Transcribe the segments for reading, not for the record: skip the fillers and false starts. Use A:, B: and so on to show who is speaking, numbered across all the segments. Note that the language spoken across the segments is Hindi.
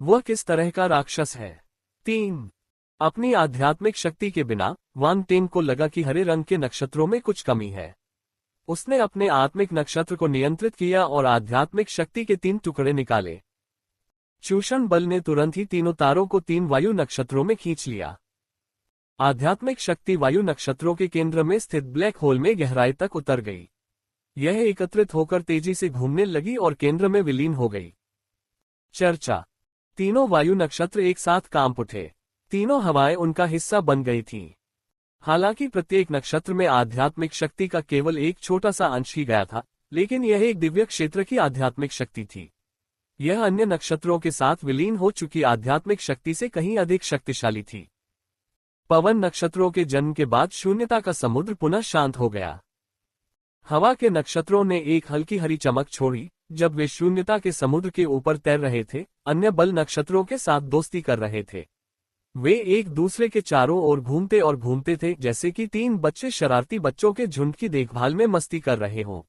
A: वह किस तरह का राक्षस है। 3। अपनी आध्यात्मिक शक्ति के बिना वान टेन को लगा कि हरे रंग के नक्षत्रों में कुछ कमी है। उसने अपने आत्मिक नक्षत्र को नियंत्रित किया और आध्यात्मिक शक्ति के 3 टुकड़े निकाले। चूषण बल ने तुरंत ही तीनों तारों को 3 वायु नक्षत्रों में खींच लिया। आध्यात्मिक शक्ति वायु नक्षत्रों के केंद्र में स्थित ब्लैक होल में गहराई तक उतर गई। यह एकत्रित होकर तेजी से घूमने लगी और केंद्र में विलीन हो गई। चर्चा। तीनों वायु नक्षत्र एक साथ कांप उठे। तीनों हवाएं उनका हिस्सा बन गई थीं। हालांकि प्रत्येक नक्षत्र में आध्यात्मिक शक्ति का केवल एक छोटा सा अंश ही गया था, लेकिन यह एक दिव्य क्षेत्र की आध्यात्मिक शक्ति थी। यह अन्य नक्षत्रों के साथ विलीन हो चुकी आध्यात्मिक शक्ति से कहीं अधिक शक्तिशाली थी। पवन नक्षत्रों के जन्म के बाद शून्यता का समुद्र पुनः शांत हो गया। हवा के नक्षत्रों ने एक हल्की हरी चमक छोड़ी जब वे शून्यता के समुद्र के ऊपर तैर रहे थे। अन्य बल नक्षत्रों के साथ दोस्ती कर रहे थे। वे एक दूसरे के चारों ओर घूमते और घूमते थे, जैसे कि 3 बच्चे शरारती बच्चों के झुंड की देखभाल में मस्ती कर रहे हों।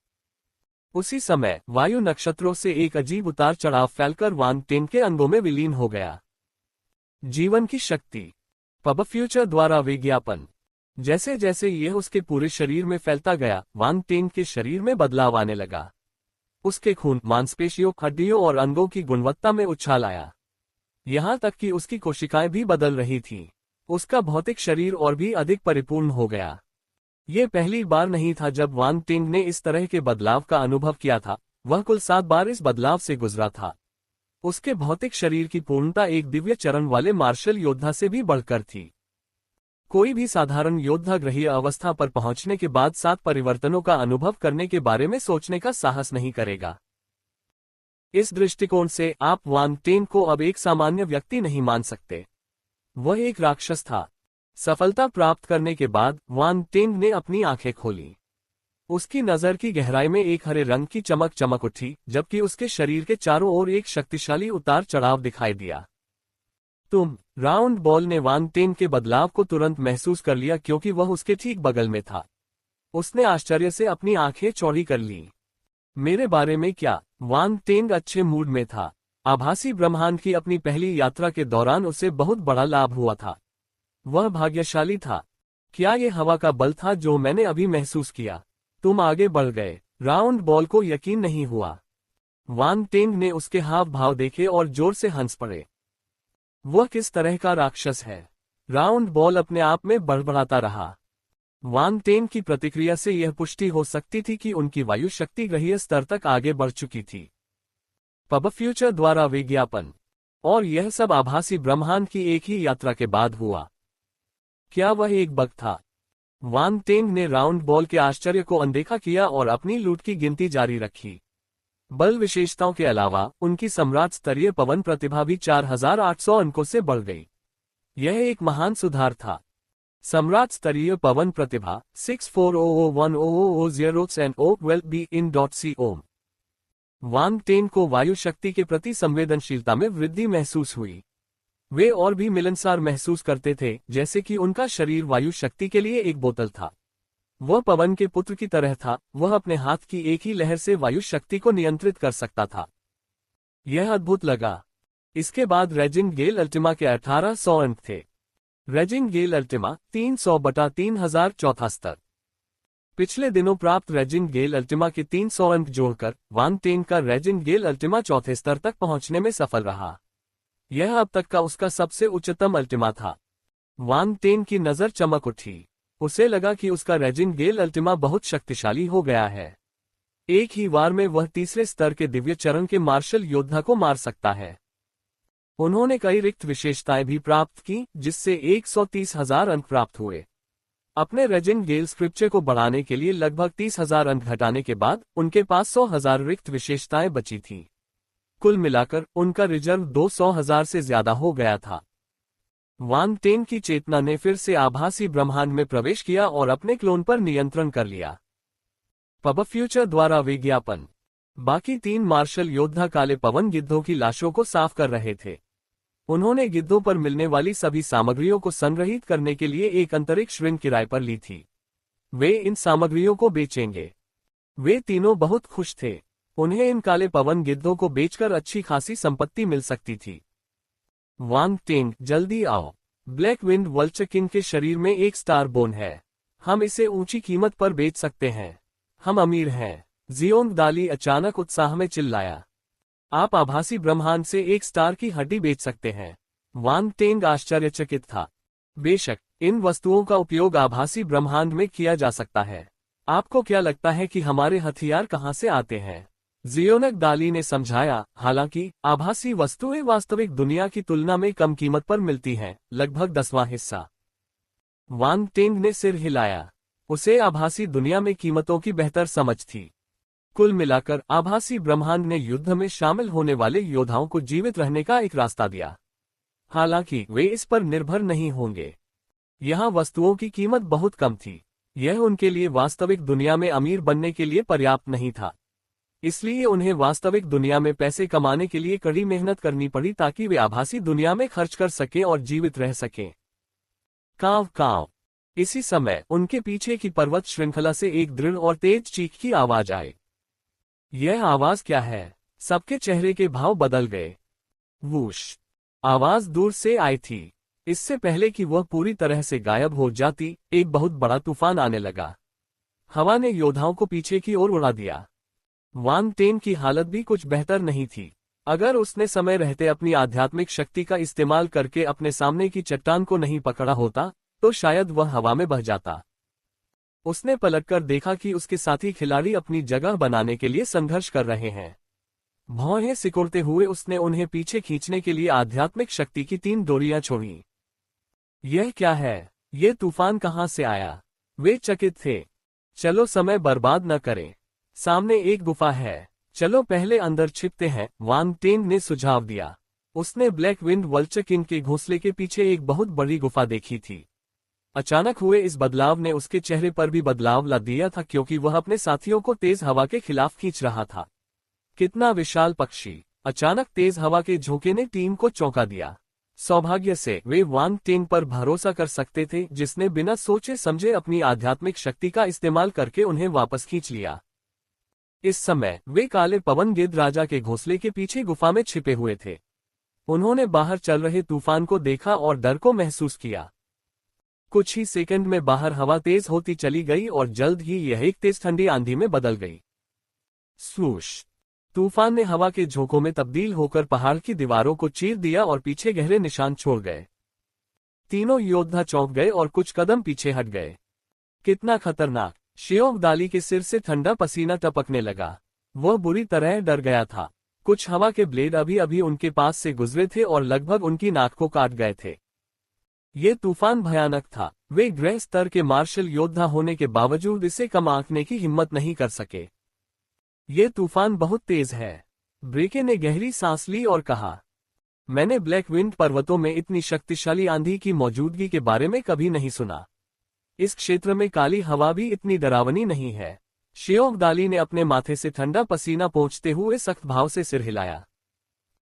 A: उसी समय वायु नक्षत्रों से एक अजीब उतार चढ़ाव फैलकर वान टेन के अंगों में विलीन हो गया। जीवन की शक्ति। पब फ्यूचर द्वारा विज्ञापन। जैसे जैसे यह उसके पूरे शरीर में फैलता गया, वान टेन के शरीर में बदलाव आने लगा। उसके खून, मांसपेशियों, हड्डियों और अंगों की गुणवत्ता में उछाल आया। यहां तक कि उसकी कोशिकाएं भी बदल रही थीं। उसका भौतिक शरीर और भी अधिक परिपूर्ण हो गया। यह पहली बार नहीं था जब वान टिंग ने इस तरह के बदलाव का अनुभव किया था। वह कुल 7 बार इस बदलाव से गुजरा था। उसके भौतिक शरीर की पूर्णता एक दिव्य चरण वाले मार्शल योद्धा से भी बढ़कर थी। कोई भी साधारण योद्धा ग्रहीय अवस्था पर पहुंचने के बाद 7 परिवर्तनों का अनुभव करने के बारे में सोचने का साहस नहीं करेगा। इस दृष्टिकोण से आप वान टेन को अब एक सामान्य व्यक्ति नहीं मान सकते। वह एक राक्षस था। सफलता प्राप्त करने के बाद वान टेन ने अपनी आंखें खोली। उसकी नजर की गहराई में एक हरे रंग की चमक चमक उठी, जबकि उसके शरीर के चारों ओर एक शक्तिशाली उतार चढ़ाव दिखाई दिया। राउंड बॉल ने वान टेन के बदलाव को तुरंत महसूस कर लिया क्योंकि वह उसके ठीक बगल में था। उसने आश्चर्य से अपनी आंखें चौड़ी कर लीं। मेरे बारे में क्या? वान टेन अच्छे मूड में था। आभासी ब्रह्मांड की अपनी पहली यात्रा के दौरान उसे बहुत बड़ा लाभ हुआ था। वह भाग्यशाली था। क्या यह हवा का बल था जो मैंने अभी महसूस किया? तुम आगे बढ़ गए। राउंड बॉल को यकीन नहीं हुआ। वान टेन ने उसके हाव भाव देखे और जोर से हंस पड़े। वह किस तरह का राक्षस है? राउंड बॉल अपने आप में बड़बड़ाता रहा। वान टेन की प्रतिक्रिया से यह पुष्टि हो सकती थी कि उनकी वायु शक्ति ग्रहीय स्तर तक आगे बढ़ चुकी थी। पब फ्यूचर द्वारा विज्ञापन। और यह सब आभासी ब्रह्मांड की एक ही यात्रा के बाद हुआ। क्या वह एक बग था? वान टेन ने राउंड बॉल के आश्चर्य को अनदेखा किया और अपनी लूट की गिनती जारी रखी। बल विशेषताओं के अलावा उनकी सम्राट स्तरीय पवन प्रतिभा भी 4800 अंकों से बढ़ गई। यह एक महान सुधार था। सम्राट स्तरीय पवन प्रतिभा 64001000 वान टेन को वायु शक्ति के प्रति संवेदनशीलता में वृद्धि महसूस हुई। वे और भी मिलनसार महसूस करते थे, जैसे कि उनका शरीर वायु शक्ति के लिए एक बोतल था। वह पवन के पुत्र की तरह था। वह अपने हाथ की एक ही लहर से वायु शक्ति को नियंत्रित कर सकता था। यह अद्भुत लगा। इसके बाद रेजिंग गेल अल्टिमा के 1800 अंक थे। रेजिंग गेल अल्टिमा 300/3000 चौथा स्तर। पिछले दिनों प्राप्त रेजिंग गेल अल्टिमा के 300 अंक जोड़कर वान टेन का रेजिंग गेल अल्टिमा चौथे स्तर तक पहुंचने में सफल रहा। यह अब तक का उसका सबसे उच्चतम अल्टिमा था। वान टेन की नजर चमक उठी। उसे लगा कि उसका रेजिंग गेल अल्टिमा बहुत शक्तिशाली हो गया है। एक ही वार में वह तीसरे स्तर के दिव्य चरण के मार्शल योद्धा को मार सकता है। उन्होंने कई रिक्त विशेषताएं भी प्राप्त की, जिससे 130,000 अंक प्राप्त हुए। अपने रेजिंग गेल स्क्रिप्चर को बढ़ाने के लिए लगभग 30,000 अंक घटाने के बाद उनके पास 100,000 रिक्त विशेषताएं बची थीं। कुल मिलाकर उनका रिजर्व 200,000 से ज्यादा हो गया था। वान टेन की चेतना ने फिर से आभासी ब्रह्मांड में प्रवेश किया और अपने क्लोन पर नियंत्रण कर लिया। पब फ्यूचर द्वारा विज्ञापन। बाकी 3 मार्शल योद्धा काले पवन गिद्धों की लाशों को साफ कर रहे थे। उन्होंने गिद्धों पर मिलने वाली सभी सामग्रियों को संग्रहित करने के लिए एक अंतरिक्ष ऋण किराए पर ली थी। वे इन सामग्रियों को बेचेंगे। वे तीनों बहुत खुश थे। उन्हें इन काले पवन गिद्धों को बेचकर अच्छी खासी संपत्ति मिल सकती थी। वांग टेंग, जल्दी आओ। ब्लैक विंड वल्चर किंग के शरीर में एक स्टार बोन है। हम इसे ऊंची कीमत पर बेच सकते हैं। हम अमीर हैं। जियोंग दाली अचानक उत्साह में चिल्लाया। आप आभासी ब्रह्मांड से एक स्टार की हड्डी बेच सकते हैं। वांग टेंग आश्चर्यचकित था। बेशक, इन वस्तुओं का उपयोग आभासी ब्रह्मांड में किया जा सकता है। आपको क्या लगता है कि हमारे हथियार कहां से आते हैं? जियोनग दाली ने समझाया, हालांकि आभासी वस्तुएं वास्तविक दुनिया की तुलना में कम कीमत पर मिलती हैं, लगभग 10वां हिस्सा। वांग टेंग ने सिर हिलाया। उसे आभासी दुनिया में कीमतों की बेहतर समझ थी। कुल मिलाकर आभासी ब्रह्मांड ने युद्ध में शामिल होने वाले योद्धाओं को जीवित रहने का एक रास्ता दिया। हालांकि वे इस पर निर्भर नहीं होंगे। यहाँ वस्तुओं की कीमत बहुत कम थी। यह उनके लिए वास्तविक दुनिया में अमीर बनने के लिए पर्याप्त नहीं था। इसलिए उन्हें वास्तविक दुनिया में पैसे कमाने के लिए कड़ी मेहनत करनी पड़ी ताकि वे आभासी दुनिया में खर्च कर सकें और जीवित रह सकें। कांव कांव। इसी समय उनके पीछे की पर्वत श्रृंखला से एक दृढ़ और तेज चीख की आवाज आई। यह आवाज क्या है? सबके चेहरे के भाव बदल गए। वूश। आवाज दूर से आई थी। इससे पहले कि वह पूरी तरह से गायब हो जाती, एक बहुत बड़ा तूफान आने लगा। हवा ने योद्धाओं को पीछे की ओर उड़ा दिया। वांग टेन की हालत भी कुछ बेहतर नहीं थी। अगर उसने समय रहते अपनी आध्यात्मिक शक्ति का इस्तेमाल करके अपने सामने की चट्टान को नहीं पकड़ा होता, तो शायद वह हवा में बह जाता। उसने पलटकर देखा कि उसके साथी खिलाड़ी अपनी जगह बनाने के लिए संघर्ष कर रहे हैं। भौहें सिकुड़ते हुए उसने उन्हें पीछे खींचने के लिए आध्यात्मिक शक्ति की 3 डोरियां छोड़ी। यह क्या है? ये तूफान कहां से आया? वे चकित थे। चलो समय बर्बाद न करें। सामने एक गुफा है। चलो पहले अंदर छिपते हैं, वांग टेन ने सुझाव दिया। उसने ब्लैक विंड वल्चर किंग के घोंसले के पीछे एक बहुत बड़ी गुफा देखी थी। अचानक हुए इस बदलाव ने उसके चेहरे पर भी बदलाव ला दिया था, क्योंकि वह अपने साथियों को तेज हवा के खिलाफ खींच रहा था। कितना विशाल पक्षी! अचानक तेज हवा के झोंके ने टीम को चौंका दिया। सौभाग्य से वे वांग टेन पर भरोसा कर सकते थे, जिसने बिना सोचे समझे अपनी आध्यात्मिक शक्ति का इस्तेमाल करके उन्हें वापस खींच लिया। इस समय वे काले पवन गिद्ध राजा के घोंसले के पीछे गुफा में छिपे हुए थे। उन्होंने बाहर चल रहे तूफान को देखा और डर को महसूस किया। कुछ ही सेकंड में बाहर हवा तेज होती चली गई और जल्द ही यह एक तेज ठंडी आंधी में बदल गई। स्वूश। तूफान ने हवा के झोंकों में तब्दील होकर पहाड़ की दीवारों को चीर दिया और पीछे गहरे निशान छोड़ गए। तीनों योद्धा चौंक गए और कुछ कदम पीछे हट गए। कितना खतरनाक! जियोंग दाली के सिर से ठंडा पसीना टपकने लगा। वह बुरी तरह डर गया था। कुछ हवा के ब्लेड अभी अभी उनके पास से गुजरे थे और लगभग उनकी नाक को काट गए थे। ये तूफान भयानक था। वे ग्रह स्तर के मार्शल योद्धा होने के बावजूद इसे कम आंकने की हिम्मत नहीं कर सके। ये तूफान बहुत तेज है। ब्रेके ने गहरी सांस ली और कहा, मैंने ब्लैक विंड पर्वतों में इतनी शक्तिशाली आंधी की मौजूदगी के बारे में कभी नहीं सुना। इस क्षेत्र में काली हवा भी इतनी डरावनी नहीं है। जियोंग दाली ने अपने माथे से ठंडा पसीना पोंछते हुए सख्त भाव से सिर हिलाया।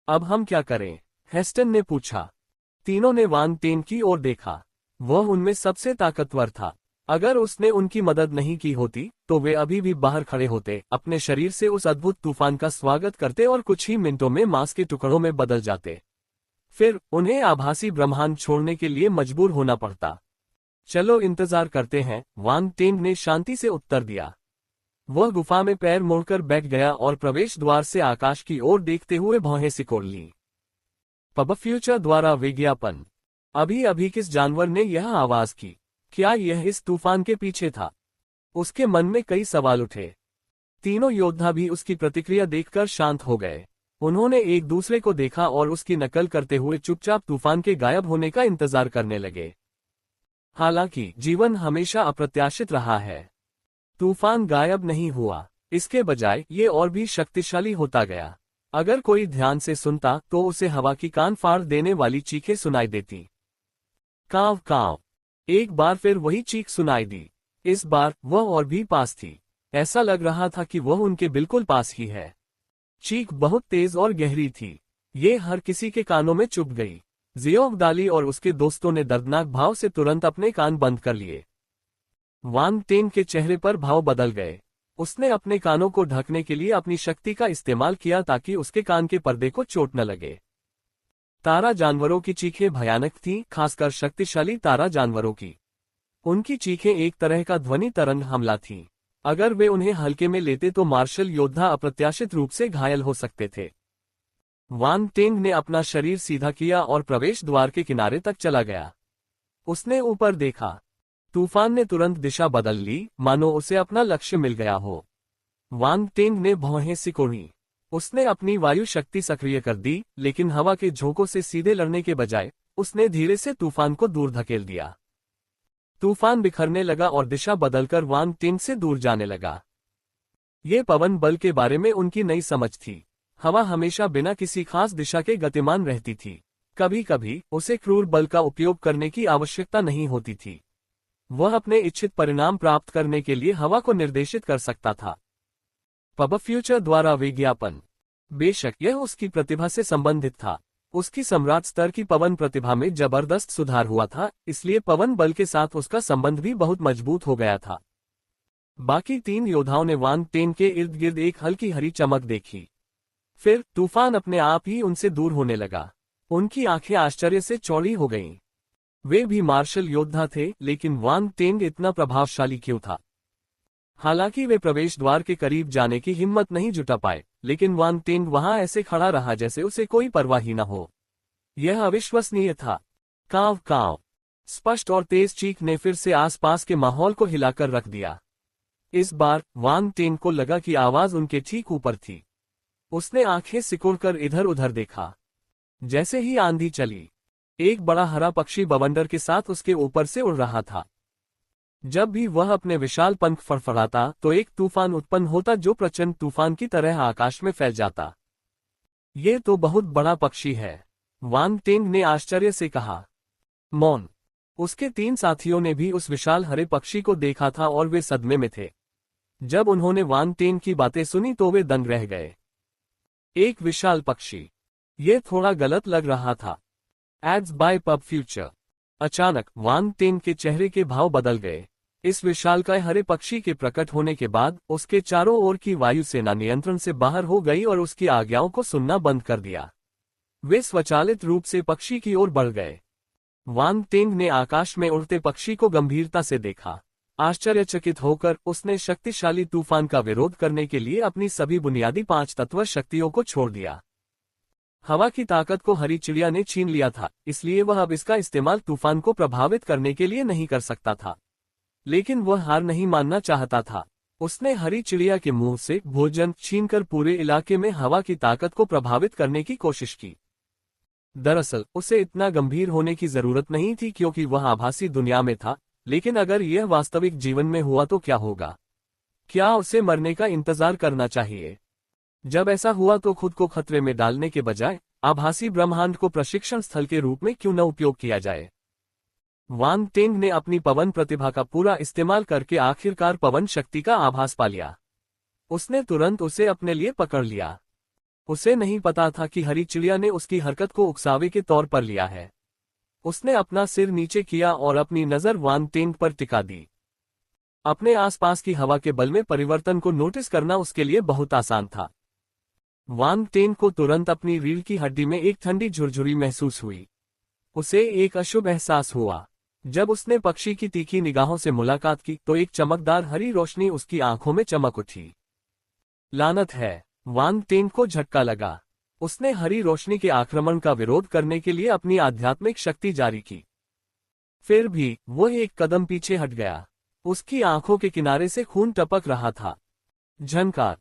A: अब हम क्या करें? हेस्टन ने पूछा। तीनों ने वांग टेन की ओर देखा। वह उनमें सबसे ताकतवर था। अगर उसने उनकी मदद नहीं की होती, तो वे अभी भी बाहर खड़े होते, अपने शरीर से उस अद्भुत तूफान का स्वागत करते और कुछ ही मिनटों में मांस के टुकड़ों में बदल जाते। फिर उन्हें आभासी ब्रह्मांड छोड़ने के लिए मजबूर होना पड़ता। चलो इंतजार करते हैं, वांग टेन ने शांति से उत्तर दिया। वह गुफा में पैर मोड़कर बैठ गया और प्रवेश द्वार से आकाश की ओर देखते हुए भौहें सिकोड़ ली। पब फ्यूचर द्वारा विज्ञापन। अभी अभी किस जानवर ने यह आवाज की? क्या यह इस तूफान के पीछे था? उसके मन में कई सवाल उठे। तीनों योद्धा भी उसकी प्रतिक्रिया देखकर शांत हो गए। उन्होंने एक दूसरे को देखा और उसकी नकल करते हुए चुपचाप तूफान के गायब होने का इंतजार करने लगे। हालांकि जीवन हमेशा अप्रत्याशित रहा है। तूफान गायब नहीं हुआ, इसके बजाय ये और भी शक्तिशाली होता गया। अगर कोई ध्यान से सुनता तो उसे हवा की कान फाड़ देने वाली चीखें सुनाई देती। कांव कांव। एक बार फिर वही चीख सुनाई दी। इस बार वह और भी पास थी। ऐसा लग रहा था कि वह उनके बिल्कुल पास ही है। चीख बहुत तेज और गहरी थी। ये हर किसी के कानों में चुभ गई। जियोंग दाली और उसके दोस्तों ने दर्दनाक भाव से तुरंत अपने कान बंद कर लिए। वांग टेन के चेहरे पर भाव बदल गए। उसने अपने कानों को ढकने के लिए अपनी शक्ति का इस्तेमाल किया ताकि उसके कान के पर्दे को चोट न लगे। तारा जानवरों की चीखें भयानक थीं, खासकर शक्तिशाली तारा जानवरों की। उनकी चीखें एक तरह का ध्वनि तरंग हमला थीं। अगर वे उन्हें हल्के में लेते तो मार्शल योद्धा अप्रत्याशित रूप से घायल हो सकते थे। वान टेंग ने अपना शरीर सीधा किया और प्रवेश द्वार के किनारे तक चला गया। उसने ऊपर देखा। तूफान ने तुरंत दिशा बदल ली, मानो उसे अपना लक्ष्य मिल गया हो। वान टेंग ने भौहें सिकोड़ी। उसने अपनी वायु शक्ति सक्रिय कर दी, लेकिन हवा के झोंकों से सीधे लड़ने के बजाय उसने धीरे से तूफान को दूर धकेल दिया। तूफान बिखरने लगा और दिशा बदलकर वान टेंग से दूर जाने लगा। ये पवन बल के बारे में उनकी नई समझ थी। हवा हमेशा बिना किसी खास दिशा के गतिमान रहती थी। कभी कभी उसे क्रूर बल का उपयोग करने की आवश्यकता नहीं होती थी। वह अपने इच्छित परिणाम प्राप्त करने के लिए हवा को निर्देशित कर सकता था। पब फ्यूचर द्वारा विज्ञापन। बेशक यह उसकी प्रतिभा से संबंधित था। उसकी सम्राट स्तर की पवन प्रतिभा में जबरदस्त सुधार हुआ था, इसलिए पवन बल के साथ उसका संबंध भी बहुत मजबूत हो गया था। बाकी 3 योद्धाओं ने वान टेंग के इर्द गिर्द एक हल्की हरी चमक देखी। फिर तूफान अपने आप ही उनसे दूर होने लगा। उनकी आंखें आश्चर्य से चौड़ी हो गईं। वे भी मार्शल योद्धा थे, लेकिन वान टेंग इतना प्रभावशाली क्यों था? हालांकि वे प्रवेश द्वार के करीब जाने की हिम्मत नहीं जुटा पाए, लेकिन वान टेंग वहां ऐसे खड़ा रहा जैसे उसे कोई परवाह ही न हो। यह अविश्वसनीय था। कांव कांव। स्पष्ट और तेज चीख ने फिर से आसपास के माहौल को हिलाकर रख दिया। इस बार वान टेंग को लगा कि आवाज उनके ठीक ऊपर थी। उसने आंखें सिकुड़कर इधर उधर देखा। जैसे ही आंधी चली, एक बड़ा हरा पक्षी बवंडर के साथ उसके ऊपर से उड़ रहा था। जब भी वह अपने विशाल पंख फड़फड़ाता तो एक तूफान उत्पन्न होता जो प्रचंड तूफान की तरह आकाश में फैल जाता। ये तो बहुत बड़ा पक्षी है, वान टेंग ने आश्चर्य से कहा। मौन। उसके 3 साथियों ने भी उस विशाल हरे पक्षी को देखा था और वे सदमे में थे। जब उन्होंने वान टेंग की बातें सुनी तो वे दंग रह गए। एक विशाल पक्षी, ये थोड़ा गलत लग रहा था। Ads by pub future. अचानक वान टेंग के चेहरे के भाव बदल गए। इस विशालकाय हरे पक्षी के प्रकट होने के बाद उसके चारों ओर की वायुसेना नियंत्रण से बाहर हो गई और उसकी आज्ञाओं को सुनना बंद कर दिया। वे स्वचालित रूप से पक्षी की ओर बढ़ गए। वान टेंग ने आकाश में उड़ते पक्षी को गंभीरता से देखा। आश्चर्यचकित होकर उसने शक्तिशाली तूफान का विरोध करने के लिए अपनी सभी बुनियादी 5 तत्व शक्तियों को छोड़ दिया। हवा की ताकत को हरी चिड़िया ने छीन लिया था, इसलिए वह अब इसका इस्तेमाल तूफान को प्रभावित करने के लिए नहीं कर सकता था। लेकिन वह हार नहीं मानना चाहता था। उसने हरी चिड़िया के मुंह से भोजन छीनकर पूरे इलाके में हवा की ताकत को प्रभावित करने की कोशिश की। दरअसल उसे इतना गंभीर होने की जरूरत नहीं थी क्योंकि वह आभासी दुनिया में था, लेकिन अगर यह वास्तविक जीवन में हुआ तो क्या होगा? क्या उसे मरने का इंतजार करना चाहिए? जब ऐसा हुआ तो खुद को खतरे में डालने के बजाय आभासी ब्रह्मांड को प्रशिक्षण स्थल के रूप में क्यों न उपयोग किया जाए? वान टेंग ने अपनी पवन प्रतिभा का पूरा इस्तेमाल करके आखिरकार पवन शक्ति का आभास पा लिया। उसने तुरंत उसे अपने लिए पकड़ लिया। उसे नहीं पता था कि हरी चिड़िया ने उसकी हरकत को उकसावे के तौर पर लिया है। उसने अपना सिर नीचे किया और अपनी नजर वान टेंग पर टिका दी। अपने आसपास की हवा के बल में परिवर्तन को नोटिस करना उसके लिए बहुत आसान था। वान टेंग को तुरंत अपनी रीढ़ की हड्डी में एक ठंडी झुरझुरी महसूस हुई। उसे एक अशुभ एहसास हुआ। जब उसने पक्षी की तीखी निगाहों से मुलाकात की तो एक चमकदार हरी रोशनी उसकी आंखों में चमक उठी। लानत है, वान टेंग को झटका लगा। उसने हरी रोशनी के आक्रमण का विरोध करने के लिए अपनी आध्यात्मिक शक्ति जारी की। फिर भी वह एक कदम पीछे हट गया। उसकी आंखों के किनारे से खून टपक रहा था। झनकार।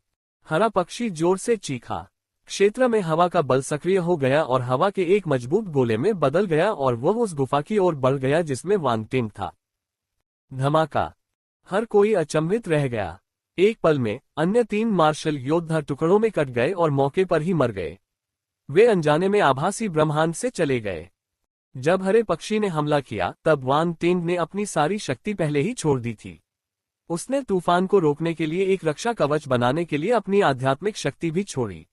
A: हरा पक्षी जोर से चीखा। क्षेत्र में हवा का बल सक्रिय हो गया और हवा के एक मजबूत गोले में बदल गया और वह उस गुफा की ओर बढ़ गया जिसमें वान टेंग था। धमाका। हर कोई अचंभित रह गया। एक पल में अन्य 3 मार्शल योद्धा टुकड़ों में कट गए और मौके पर ही मर गए। वे अनजाने में आभासी ब्रह्मांड से चले गए। जब हरे पक्षी ने हमला किया तब वान टेंग ने अपनी सारी शक्ति पहले ही छोड़ दी थी। उसने तूफान को रोकने के लिए एक रक्षा कवच बनाने के लिए अपनी आध्यात्मिक शक्ति भी छोड़ी।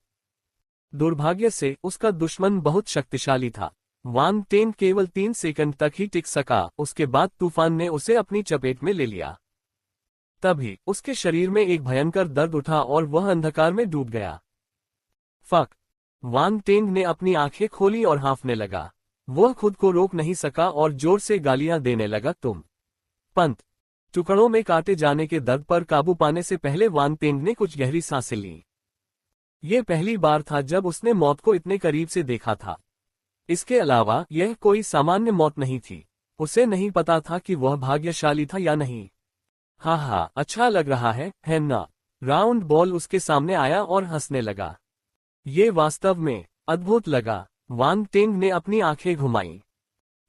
A: दुर्भाग्य से उसका दुश्मन बहुत शक्तिशाली था। वान टेंग केवल 3 सेकंड तक ही टिक सका, उसके बाद तूफान ने उसे अपनी चपेट में ले लिया। तभी उसके शरीर में एक भयंकर दर्द उठा और वह अंधकार में डूब गया। फक। वांग टेंग ने अपनी आंखें खोली और हाँफने लगा। वह खुद को रोक नहीं सका और जोर से गालियां देने लगा। तुम पंत। टुकड़ों में काटे जाने के दर्द पर काबू पाने से पहले वांग टेंग ने कुछ गहरी सांसें लीं। ये पहली बार था जब उसने मौत को इतने करीब से देखा था। इसके अलावा यह कोई सामान्य मौत नहीं थी। उसे नहीं पता था कि वह भाग्यशाली था या नहीं। हाँ, अच्छा लग रहा है ना? राउंड बॉल उसके सामने आया और हंसने लगा। ये वास्तव में अद्भुत लगा। वांग टेंग ने अपनी आंखें घुमाईं।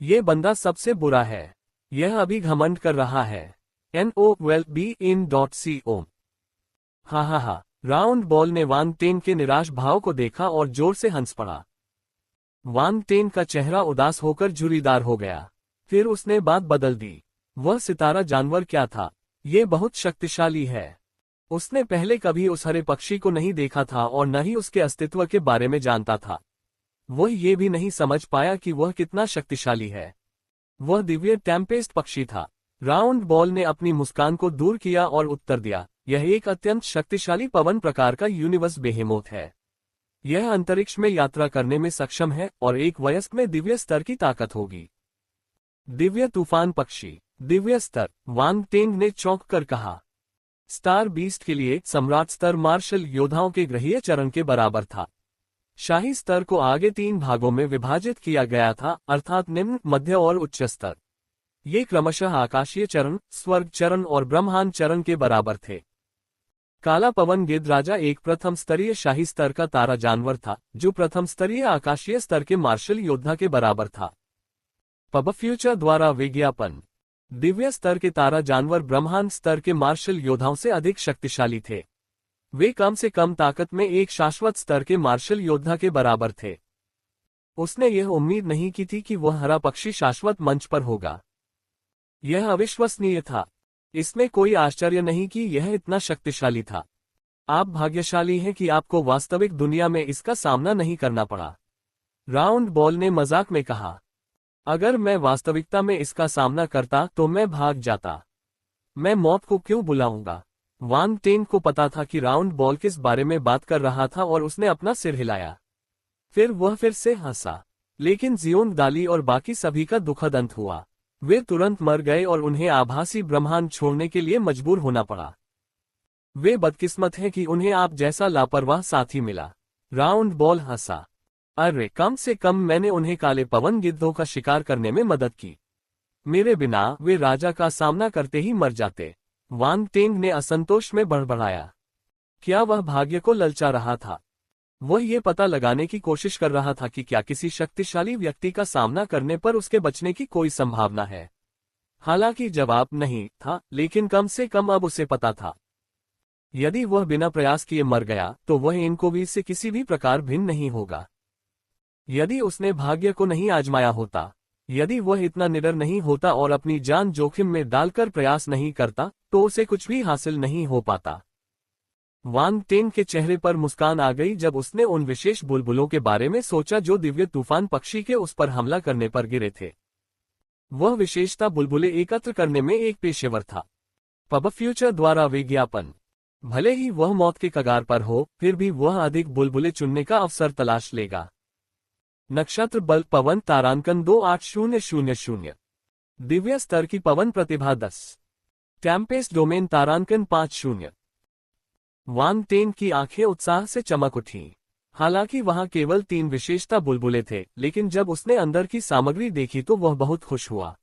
A: ये बंदा सबसे बुरा है। यह अभी घमंड कर रहा है। NOWELLBEIN.CO। हाँ। राउंड बॉल ने वांग टेंग के निराश भाव को देखा और जोर से हंस पड़ा। वांग टेंग का चेहरा उदास होकर झुर्रीदार हो गया। फिर उसने बात बदल दी। वह सितारा जानवर क्या था? ये बहुत शक्तिशाली है। उसने पहले कभी उस हरे पक्षी को नहीं देखा था और न ही उसके अस्तित्व के बारे में जानता था। वह ये भी नहीं समझ पाया कि वह कितना शक्तिशाली है। वह दिव्य टेम्पेस्ट पक्षी था। राउंड बॉल ने अपनी मुस्कान को दूर किया और उत्तर दिया, यह एक अत्यंत शक्तिशाली पवन प्रकार का यूनिवर्स बेहेमोथ है। यह अंतरिक्ष में यात्रा करने में सक्षम है और एक वयस्क में दिव्य स्तर की ताकत होगी। दिव्य तूफान पक्षी, दिव्य स्तर, वांग टेंग ने चौंक कर कहा। स्टार बीस्ट के लिए सम्राट स्तर मार्शल योद्धाओं के ग्रहीय चरण के बराबर था। शाही स्तर को आगे 3 भागों में विभाजित किया गया था, अर्थात निम्न, मध्य और उच्च स्तर। ये क्रमशः आकाशीय चरण, स्वर्ग चरण और ब्रह्मांड चरण के बराबर थे। काला पवन गिद्ध राजा एक प्रथम स्तरीय शाही स्तर का तारा जानवर था, जो प्रथम स्तरीय आकाशीय स्तर के मार्शल योद्धा के बराबर था। पब फ्यूचर द्वारा विज्ञापन। दिव्य स्तर के तारा जानवर ब्रह्मांड स्तर के मार्शल योद्धाओं से अधिक शक्तिशाली थे। वे कम से कम ताकत में एक शाश्वत स्तर के मार्शल योद्धा के बराबर थे। उसने यह उम्मीद नहीं की थी कि वह हरा पक्षी शाश्वत मंच पर होगा। यह अविश्वसनीय था। इसमें कोई आश्चर्य नहीं कि यह इतना शक्तिशाली था। आप भाग्यशाली हैं कि आपको वास्तविक दुनिया में इसका सामना नहीं करना पड़ा। राउंड बॉल ने मजाक में कहा। अगर मैं वास्तविकता में इसका सामना करता तो मैं भाग जाता। मैं मौत को क्यों बुलाऊंगा? वांग टेंग को पता था कि राउंड बॉल किस बारे में बात कर रहा था और उसने अपना सिर हिलाया। फिर वह फिर से हंसा। लेकिन जियोंग दाली और बाकी सभी का दुखद अंत हुआ। वे तुरंत मर गए और उन्हें आभासी ब्रह्मांड छोड़ने के लिए मजबूर होना पड़ा। वे बदकिस्मत हैं कि उन्हें आप जैसा लापरवाह साथी मिला। राउंड बॉल हंसा। अरे, कम से कम मैंने उन्हें काले पवन गिद्धों का शिकार करने में मदद की। मेरे बिना वे राजा का सामना करते ही मर जाते। वांग टेंग ने असंतोष में बड़बड़ाया। क्या वह भाग्य को ललचा रहा था? वह ये पता लगाने की कोशिश कर रहा था कि क्या किसी शक्तिशाली व्यक्ति का सामना करने पर उसके बचने की कोई संभावना है। हालांकि जवाब नहीं था, लेकिन कम से कम अब उसे पता था। यदि वह बिना प्रयास किए मर गया तो वह इनकोवी से किसी भी प्रकार भिन्न नहीं होगा। यदि उसने भाग्य को नहीं आजमाया होता, यदि वह इतना निडर नहीं होता और अपनी जान जोखिम में डालकर प्रयास नहीं करता, तो उसे कुछ भी हासिल नहीं हो पाता। वांग टेंग के चेहरे पर मुस्कान आ गई जब उसने उन विशेष बुलबुलों के बारे में सोचा जो दिव्य तूफान पक्षी के उस पर हमला करने पर गिरे थे। वह विशेषता बुलबुले एकत्र करने में एक पेशेवर था। पब फ्यूचर द्वारा विज्ञापन। भले ही वह मौत के कगार पर हो, फिर भी वह अधिक बुलबुले चुनने का अवसर तलाश लेगा। नक्षत्र बल पवन तारांकन 28000। दिव्य स्तर की पवन प्रतिभा 10। टेम्पेस्ट डोमेन तारांकन 50। वांग टेंग की आंखें उत्साह से चमक उठीं। हालांकि वहां केवल 3 विशेषता बुलबुले थे, लेकिन जब उसने अंदर की सामग्री देखी तो वह बहुत खुश हुआ।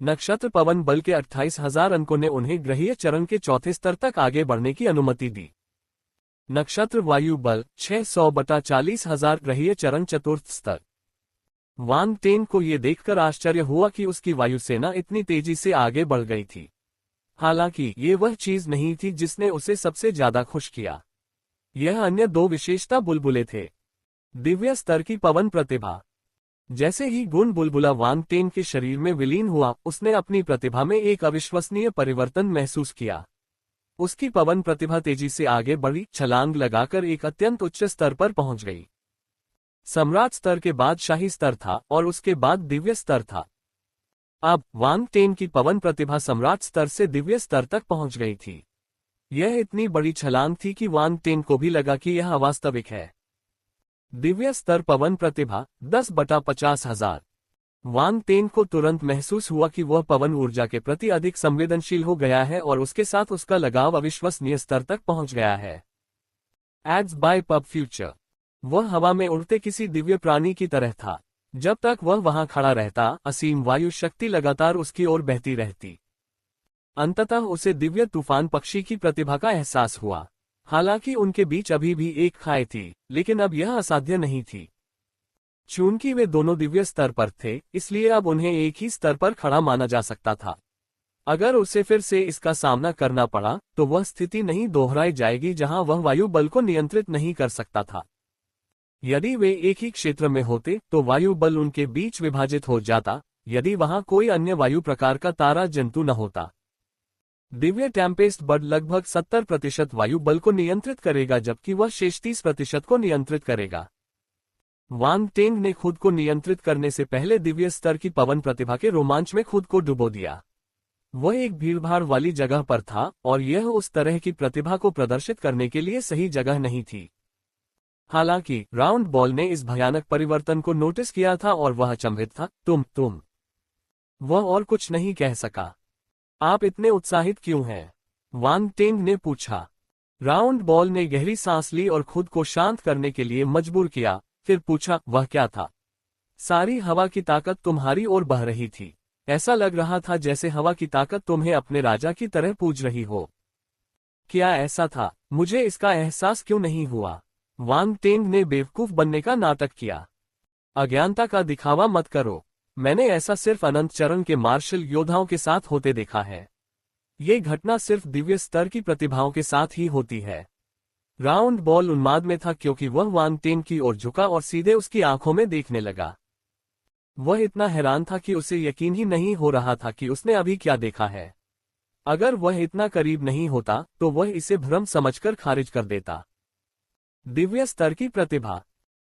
A: नक्षत्र पवन बल के 28,000 अंकों ने उन्हें ग्रहीय चरण के चौथे स्तर तक आगे बढ़ने की अनुमति दी। नक्षत्र वायु बल 600/40,000 ग्रहीय चरण चतुर्थ स्तर। वांग टेंग को यह देखकर आश्चर्य हुआ कि उसकी वायुसेना इतनी तेजी से आगे बढ़ गई थी। हालांकि ये वह चीज नहीं थी जिसने उसे सबसे ज्यादा खुश किया। यह अन्य 2 विशेषता बुलबुले थे। दिव्य स्तर की पवन प्रतिभा। जैसे ही गुण बुलबुला वांग टेंग के शरीर में विलीन हुआ, उसने अपनी प्रतिभा में एक अविश्वसनीय परिवर्तन महसूस किया। उसकी पवन प्रतिभा तेजी से आगे बढ़ी, छलांग लगाकर एक अत्यंत उच्च स्तर पर पहुंच गई। सम्राट स्तर के बाद शाही स्तर था और उसके बाद दिव्य स्तर था। अब वांग टेंग की पवन प्रतिभा सम्राट स्तर से दिव्य स्तर तक पहुंच गई थी। यह इतनी बड़ी छलांग थी कि वांग टेंग को भी लगा कि यह अवास्तविक है। दिव्य स्तर पवन प्रतिभा 10/50,000। वांग टेन को तुरंत महसूस हुआ कि वह पवन ऊर्जा के प्रति अधिक संवेदनशील हो गया है और उसके साथ उसका लगाव अविश्वसनीय स्तर तक पहुंच गया है। Ads by pub future. वह हवा में उड़ते किसी दिव्य प्राणी की तरह था। जब तक वह वहां खड़ा रहता, असीम वायु शक्ति लगातार उसकी ओर बहती रहती। अंततः उसे दिव्य तूफान पक्षी की प्रतिभा का एहसास हुआ। हालांकि उनके बीच अभी भी एक खाई थी, लेकिन अब यह असाध्य नहीं थी। चूंकि वे दोनों दिव्य स्तर पर थे, इसलिए अब उन्हें एक ही स्तर पर खड़ा माना जा सकता था। अगर उसे फिर से इसका सामना करना पड़ा, तो वह स्थिति नहीं दोहराई जाएगी जहां वह वायु बल को नियंत्रित नहीं कर सकता था। यदि वे एक ही क्षेत्र में होते, तो वायु बल उनके बीच विभाजित हो जाता, यदि वहां कोई अन्य वायु प्रकार का तारा जंतु न होता। दिव्य टेम्पेस्ट बर्ड लगभग 70% वायु बल को नियंत्रित करेगा, जबकि वह शेष 30% को नियंत्रित करेगा। वांग टेंग ने खुद को नियंत्रित करने से पहले दिव्य स्तर की पवन प्रतिभा के रोमांच में खुद को डुबो दिया। वह एक भीड़भाड़ वाली जगह पर था और यह उस तरह की प्रतिभा को प्रदर्शित करने के लिए सही जगह नहीं थी। हालांकि राउंड बॉल ने इस भयानक परिवर्तन को नोटिस किया था और वह अचंभित था। तुम। वह और कुछ नहीं कह सका। आप इतने उत्साहित क्यों हैं? वांग टेंग ने पूछा। राउंड बॉल ने गहरी सांस ली और खुद को शांत करने के लिए मजबूर किया, फिर पूछा, वह क्या था? सारी हवा की ताकत तुम्हारी ओर बह रही थी। ऐसा लग रहा था जैसे हवा की ताकत तुम्हें अपने राजा की तरह पूज रही हो। क्या ऐसा था? मुझे इसका एहसास क्यों नहीं हुआ? वांग टेंग ने बेवकूफ बनने का नाटक किया। अज्ञानता का दिखावा मत करो। मैंने ऐसा सिर्फ अनंत चरण के मार्शल योद्धाओं के साथ होते देखा है। ये घटना सिर्फ दिव्य स्तर की प्रतिभाओं के साथ ही होती है। राउंड बॉल उन्माद में था क्योंकि वह वांग टेंग की ओर झुका और सीधे उसकी आंखों में देखने लगा। वह इतना हैरान था कि उसे यकीन ही नहीं हो रहा था कि उसने अभी क्या देखा है। अगर वह इतना करीब नहीं होता, तो वह इसे भ्रम समझकर खारिज कर देता। दिव्य स्तर की प्रतिभा।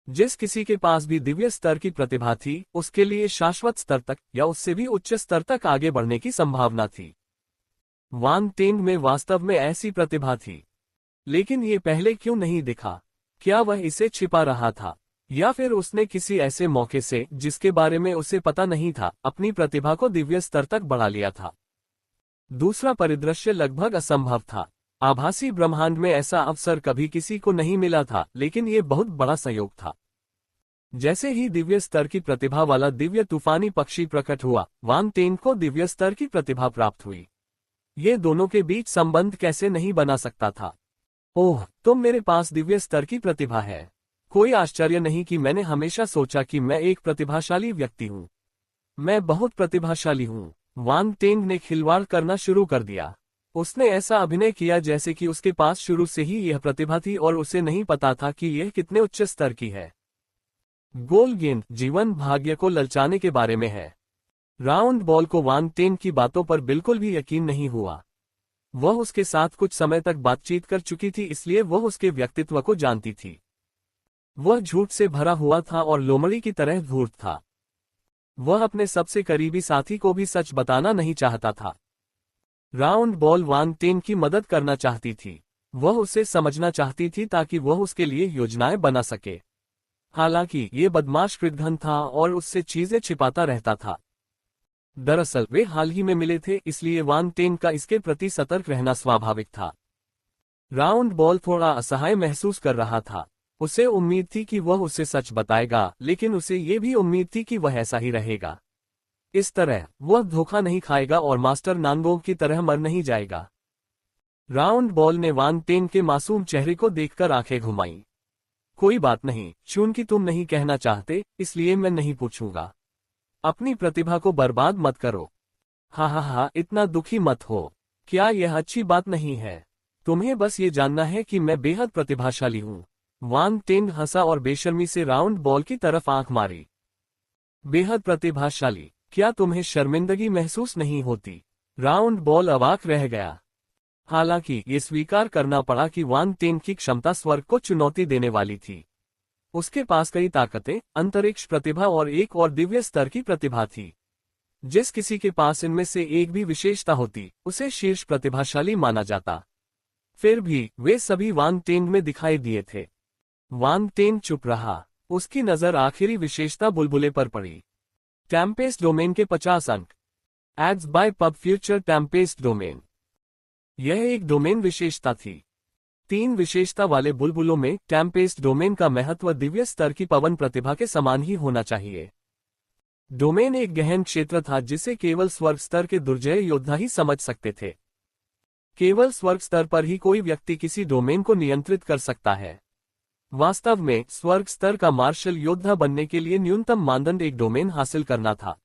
A: जिस किसी के पास भी दिव्य स्तर की प्रतिभा थी, उसके लिए शाश्वत स्तर तक या उससे भी उच्च स्तर तक आगे बढ़ने की संभावना थी। वांग टेंग में वास्तव में ऐसी प्रतिभा थी, लेकिन ये पहले क्यों नहीं दिखा? क्या वह इसे छिपा रहा था, या फिर उसने किसी ऐसे मौके से, जिसके बारे में उसे पता नहीं था, अपनी प्रतिभा को दिव्य स्तर तक बढ़ा लिया था? दूसरा परिदृश्य लगभग असंभव था। आभासी ब्रह्मांड में ऐसा अवसर कभी किसी को नहीं मिला था, लेकिन ये बहुत बड़ा संयोग था। जैसे ही दिव्य स्तर की प्रतिभा वाला दिव्य तूफानी पक्षी प्रकट हुआ, वांग टेंग को दिव्य स्तर की प्रतिभा प्राप्त हुई। ये दोनों के बीच संबंध कैसे नहीं बना सकता था? ओह, तुम मेरे पास दिव्य स्तर की प्रतिभा है। कोई आश्चर्य नहीं कि मैंने हमेशा सोचा कि मैं एक प्रतिभाशाली व्यक्ति हूँ। मैं बहुत प्रतिभाशाली हूँ। वांग टेंग ने खिलवाड़ करना शुरू कर दिया। उसने ऐसा अभिनय किया जैसे कि उसके पास शुरू से ही यह प्रतिभा थी और उसे नहीं पता था कि यह कितने उच्च स्तर की है। गोल गेंद जीवन भाग्य को ललचाने के बारे में है। राउंड बॉल को वांग टेंग की बातों पर बिल्कुल भी यकीन नहीं हुआ। वह उसके साथ कुछ समय तक बातचीत कर चुकी थी, इसलिए वह उसके व्यक्तित्व को जानती थी। वह झूठ से भरा हुआ था और लोमड़ी की तरह धूर्त था। वह अपने सबसे करीबी साथी को भी सच बताना नहीं चाहता था। राउंड बॉल वांग टेंग की मदद करना चाहती थी। वह उसे समझना चाहती थी ताकि वह उसके लिए योजनाएं बना सके। हालांकि ये बदमाश कृतघ्न था और उससे चीजें छिपाता रहता था। दरअसल वे हाल ही में मिले थे, इसलिए वांग टेंग का इसके प्रति सतर्क रहना स्वाभाविक था। राउंड बॉल थोड़ा असहाय महसूस कर रहा था। उसे उम्मीद थी कि वह उसे सच बताएगा, लेकिन उसे ये भी उम्मीद थी कि वह ऐसा ही रहेगा। इस तरह वह धोखा नहीं खाएगा और मास्टर नानगोंग की तरह मर नहीं जाएगा। राउंड बॉल ने वांग टेंग के मासूम चेहरे को देखकर आंखें घुमाईं। कोई बात नहीं, चूंकि तुम नहीं कहना चाहते, इसलिए मैं नहीं पूछूंगा। अपनी प्रतिभा को बर्बाद मत करो। हा, इतना दुखी मत हो। क्या यह अच्छी बात नहीं है? तुम्हें बस ये जानना है कि मैं बेहद प्रतिभाशाली हूँ। वांग टेंग हंसा और बेशर्मी से राउंड बॉल की तरफ आंख मारी। बेहद प्रतिभाशाली? क्या तुम्हें शर्मिंदगी महसूस नहीं होती? राउंड बॉल अवाक रह गया। हालांकि ये स्वीकार करना पड़ा कि वांग टेंग की क्षमता स्वर्ग को चुनौती देने वाली थी। उसके पास कई ताकतें, अंतरिक्ष प्रतिभा और एक और दिव्य स्तर की प्रतिभा थी। जिस किसी के पास इनमें से एक भी विशेषता होती, उसे शीर्ष प्रतिभाशाली माना जाता। फिर भी वे सभी वांग टेंग में दिखाई दिए थे। वांग टेंग चुप रहा। उसकी नजर आखिरी विशेषता बुलबुले पर पड़ी। टेम्पेस्ट डोमेन के 50 अंक। Ads by pub future tempest domain. यह एक डोमेन विशेषता थी। 3 विशेषता वाले बुलबुलों में टेम्पेस्ट डोमेन का महत्व दिव्य स्तर की पवन प्रतिभा के समान ही होना चाहिए। डोमेन एक गहन क्षेत्र था जिसे केवल स्वर्ग स्तर के दुर्जय योद्धा ही समझ सकते थे। केवल स्वर्ग स्तर पर ही कोई व्यक्ति किसी डोमेन को नियंत्रित कर सकता है। वास्तव में स्वर्ग स्तर का मार्शल योद्धा बनने के लिए न्यूनतम मानदंड एक डोमेन हासिल करना था।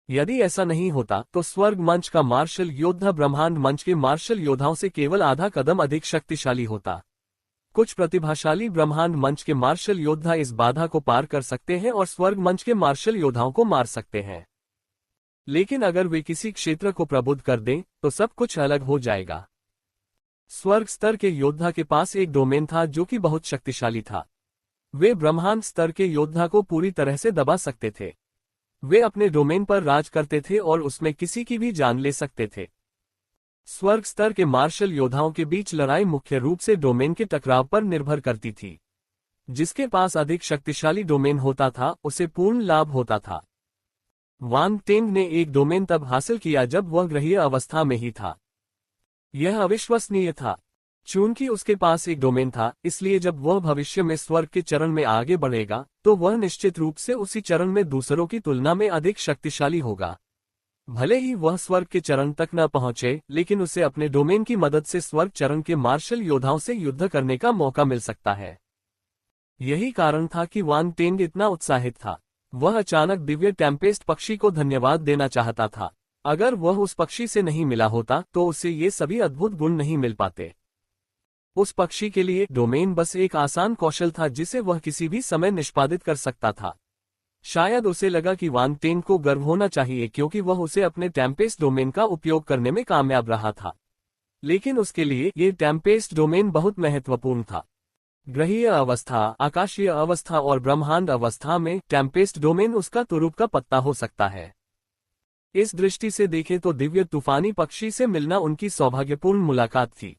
A: यदि ऐसा नहीं होता तो स्वर्ग मंच का मार्शल योद्धा ब्रह्मांड मंच के मार्शल योद्धाओं से केवल आधा कदम अधिक शक्तिशाली होता। कुछ प्रतिभाशाली ब्रह्मांड मंच के मार्शल योद्धा इस बाधा को पार कर सकते हैं और स्वर्ग मंच के मार्शल योद्धाओं को मार सकते हैं। लेकिन अगर वे किसी क्षेत्र को प्रबुद्ध कर दें तो सब कुछ अलग हो जाएगा। स्वर्ग स्तर के योद्धा के पास एक डोमेन था जो कि बहुत शक्तिशाली था। वे ब्रह्मांड स्तर के योद्धा को पूरी तरह से दबा सकते थे। वे अपने डोमेन पर राज करते थे और उसमें किसी की भी जान ले सकते थे। स्वर्ग स्तर के मार्शल योद्धाओं के बीच लड़ाई मुख्य रूप से डोमेन के टकराव पर निर्भर करती थी। जिसके पास अधिक शक्तिशाली डोमेन होता था उसे पूर्ण लाभ होता था। वान टेंग ने एक डोमेन तब हासिल किया जब वह ग्रहीय अवस्था में ही था। यह अविश्वसनीय था। चूंकि उसके पास एक डोमेन था, इसलिए जब वह भविष्य में स्वर्ग के चरण में आगे बढ़ेगा तो वह निश्चित रूप से उसी चरण में दूसरों की तुलना में अधिक शक्तिशाली होगा। भले ही वह स्वर्ग के चरण तक न पहुंचे, लेकिन उसे अपने डोमेन की मदद से स्वर्ग चरण के मार्शल योद्धाओं से युद्ध करने का मौका मिल सकता है। यही कारण था कि वान टेंग इतना उत्साहित था। वह अचानक दिव्य टेम्पेस्ट पक्षी को धन्यवाद देना चाहता था। अगर वह उस पक्षी से नहीं मिला होता तो उसे ये सभी अद्भुत गुण नहीं मिल पाते। उस पक्षी के लिए डोमेन बस एक आसान कौशल था जिसे वह किसी भी समय निष्पादित कर सकता था। शायद उसे लगा कि वान टेंग को गर्व होना चाहिए क्योंकि वह उसे अपने टेम्पेस्ट डोमेन का उपयोग करने में कामयाब रहा था। लेकिन उसके लिए ये टेम्पेस्ट डोमेन बहुत महत्वपूर्ण था। ग्रहीय अवस्था, आकाशीय अवस्था और ब्रह्मांड अवस्था में टेम्पेस्ट डोमेन उसका तुरुप का पत्ता हो सकता है। इस दृष्टि से देखें तो दिव्य तूफानी पक्षी से मिलना उनकी सौभाग्यपूर्ण मुलाकात थी।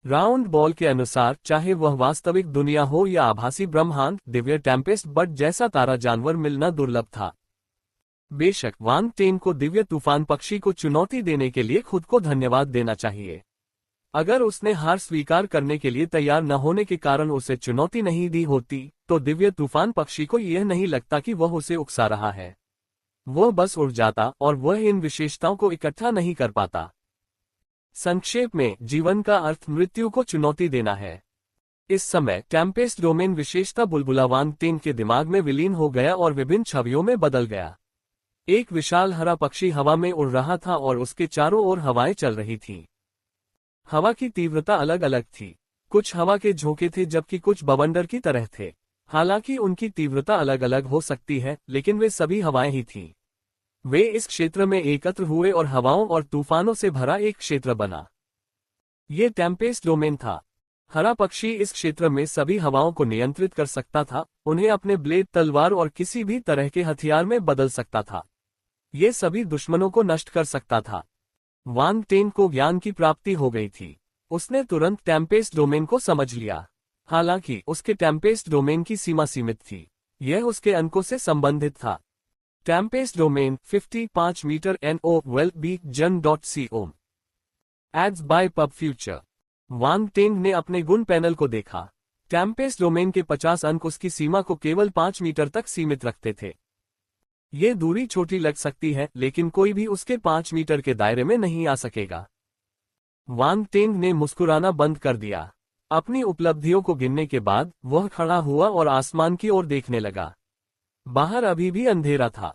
A: राउंड बॉल के अनुसार चाहे वह वास्तविक दुनिया हो या आभासी ब्रह्मांड, दिव्य टेम्पेस्ट बर्ड जैसा तारा जानवर मिलना दुर्लभ था। बेशक वान टेंग को दिव्य तूफान पक्षी को चुनौती देने के लिए खुद को धन्यवाद देना चाहिए। अगर उसने हार स्वीकार करने के लिए तैयार न होने के कारण उसे चुनौती नहीं दी होती तो दिव्य तूफान पक्षी को यह नहीं लगता कि वह उसे उकसा रहा है। वह बस उड़ जाता और वह इन विशेषताओं को इकट्ठा नहीं कर पाता। संक्षेप में, जीवन का अर्थ मृत्यु को चुनौती देना है। इस समय टेम्पेस्ट डोमेन विशेषता बुलबुला वान टेंग के दिमाग में विलीन हो गया और विभिन्न छवियों में बदल गया। एक विशाल हरा पक्षी हवा में उड़ रहा था और उसके चारों ओर हवाएं चल रही थीं। हवा की तीव्रता अलग अलग थी। कुछ हवा के झोंके थे जबकि कुछ बवंडर की तरह थे। हालांकि उनकी तीव्रता अलग अलग हो सकती है, लेकिन वे सभी हवाएं ही थीं। वे इस क्षेत्र में एकत्र हुए और हवाओं और तूफानों से भरा एक क्षेत्र बना। ये टेम्पेस्ट डोमेन था। हरा पक्षी इस क्षेत्र में सभी हवाओं को नियंत्रित कर सकता था, उन्हें अपने ब्लेड, तलवार और किसी भी तरह के हथियार में बदल सकता था। ये सभी दुश्मनों को नष्ट कर सकता था। वान टेंग को ज्ञान की प्राप्ति हो गई थी। उसने तुरंत टेम्पेस्ट डोमेन को समझ लिया। हालांकि उसके टेम्पेस्ट डोमेन की सीमा सीमित थी। यह उसके अंकों से संबंधित था। Tempest domain 55 metre NO wellbeacon.co ads by pub future. Wang Teng ने अपने गुण पैनल को देखा। टेम्पेस्ट डोमेन के 50 अंक उसकी सीमा को केवल 5 मीटर तक सीमित रखते थे। ये दूरी छोटी लग सकती है, लेकिन कोई भी उसके 5 मीटर के दायरे में नहीं आ सकेगा। वान टेंग ने मुस्कुराना बंद कर दिया। अपनी उपलब्धियों को गिनने के बाद वह खड़ा हुआ और आसमान की ओर देखने लगा। बाहर अभी भी अंधेरा था।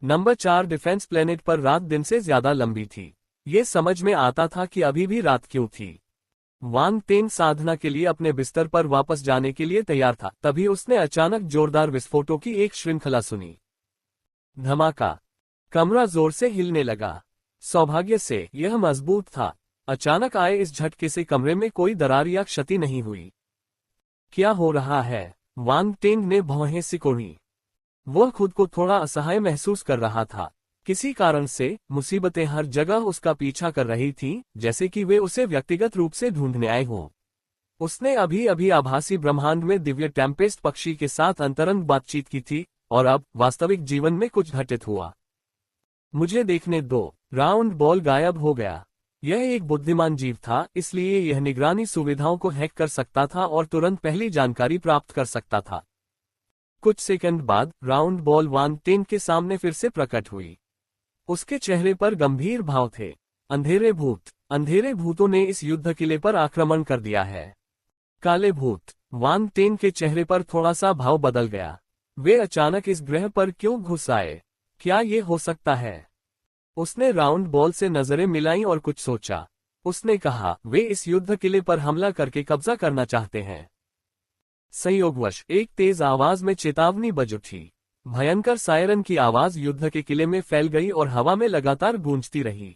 A: नंबर 4 डिफेंस प्लेनेट पर रात दिन से ज्यादा लंबी थी। ये समझ में आता था कि अभी भी रात क्यों थी। वान टेंग साधना के लिए अपने बिस्तर पर वापस जाने के लिए तैयार था, तभी उसने अचानक जोरदार विस्फोटों की एक श्रृंखला सुनी। धमाका। कमरा जोर से हिलने लगा। सौभाग्य से यह मजबूत था। अचानक आए इस झटके से कमरे में कोई दरार या क्षति नहीं हुई। क्या हो रहा है? वान टेंग ने भौहें सिकोड़ी। वह खुद को थोड़ा असहाय महसूस कर रहा था। किसी कारण से मुसीबतें हर जगह उसका पीछा कर रही थीं, जैसे कि वे उसे व्यक्तिगत रूप से ढूंढने आए हों। उसने अभी अभी आभासी ब्रह्मांड में दिव्य टेम्पेस्ट पक्षी के साथ अंतरंग बातचीत की थी, और अब वास्तविक जीवन में कुछ घटित हुआ। मुझे देखने दो। राउंड बॉल गायब हो गया। यह एक बुद्धिमान जीव था, इसलिए यह निगरानी सुविधाओं को हैक कर सकता था और तुरंत पहली जानकारी प्राप्त कर सकता था। कुछ सेकंड बाद राउंड बॉल वान टेन के सामने फिर से प्रकट हुई। उसके चेहरे पर गंभीर भाव थे। अंधेरे भूतों ने इस युद्ध किले पर आक्रमण कर दिया है। काले भूत। वान टेन के चेहरे पर थोड़ा सा भाव बदल गया। वे अचानक इस ग्रह पर क्यों घुस आए? क्या ये हो सकता है? उसने राउंड बॉल से नजरें मिलाई और कुछ सोचा। उसने कहा, वे इस युद्ध किले पर हमला करके कब्जा करना चाहते हैं। संयोगवश एक तेज आवाज में चेतावनी बज उठी। भयंकर सायरन की आवाज युद्ध के किले में फैल गई और हवा में लगातार गूंजती रही।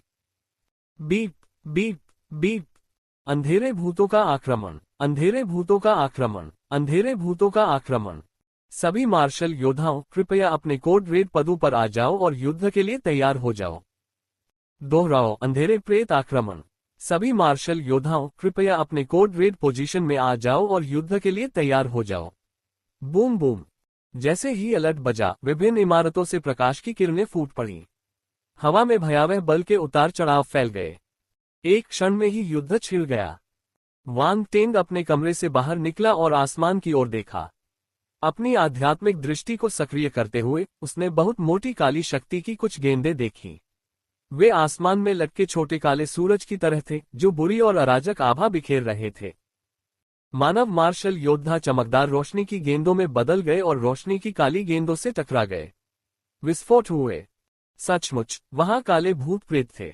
A: Beep beep beep. अंधेरे भूतों का आक्रमण, अंधेरे भूतों का आक्रमण, अंधेरे भूतों का आक्रमण। सभी मार्शल योद्धाओं, कृपया अपने कोड रेड पदों पर आ जाओ और युद्ध के लिए तैयार हो जाओ। दोहराओ, अंधेरे प्रेत आक्रमण। सभी मार्शल योद्धाओं, कृपया अपने कोड रेड पोजीशन में आ जाओ और युद्ध के लिए तैयार हो जाओ। Boom boom. जैसे ही अलर्ट बजा, विभिन्न इमारतों से प्रकाश की किरणें फूट पड़ी। हवा में भयावह बल के उतार चढ़ाव फैल गए। एक क्षण में ही युद्ध छिड़ गया। वांग टेंग अपने कमरे से बाहर निकला और आसमान की ओर देखा। अपनी आध्यात्मिक दृष्टि को सक्रिय करते हुए उसने बहुत मोटी काली शक्ति की कुछ गेंदें देखी। वे आसमान में लटके छोटे काले सूरज की तरह थे, जो बुरी और अराजक आभा बिखेर रहे थे। मानव मार्शल योद्धा चमकदार रोशनी की गेंदों में बदल गए और रोशनी की काली गेंदों से टकरा गए। विस्फोट हुए। सचमुच वहां काले भूत प्रेत थे।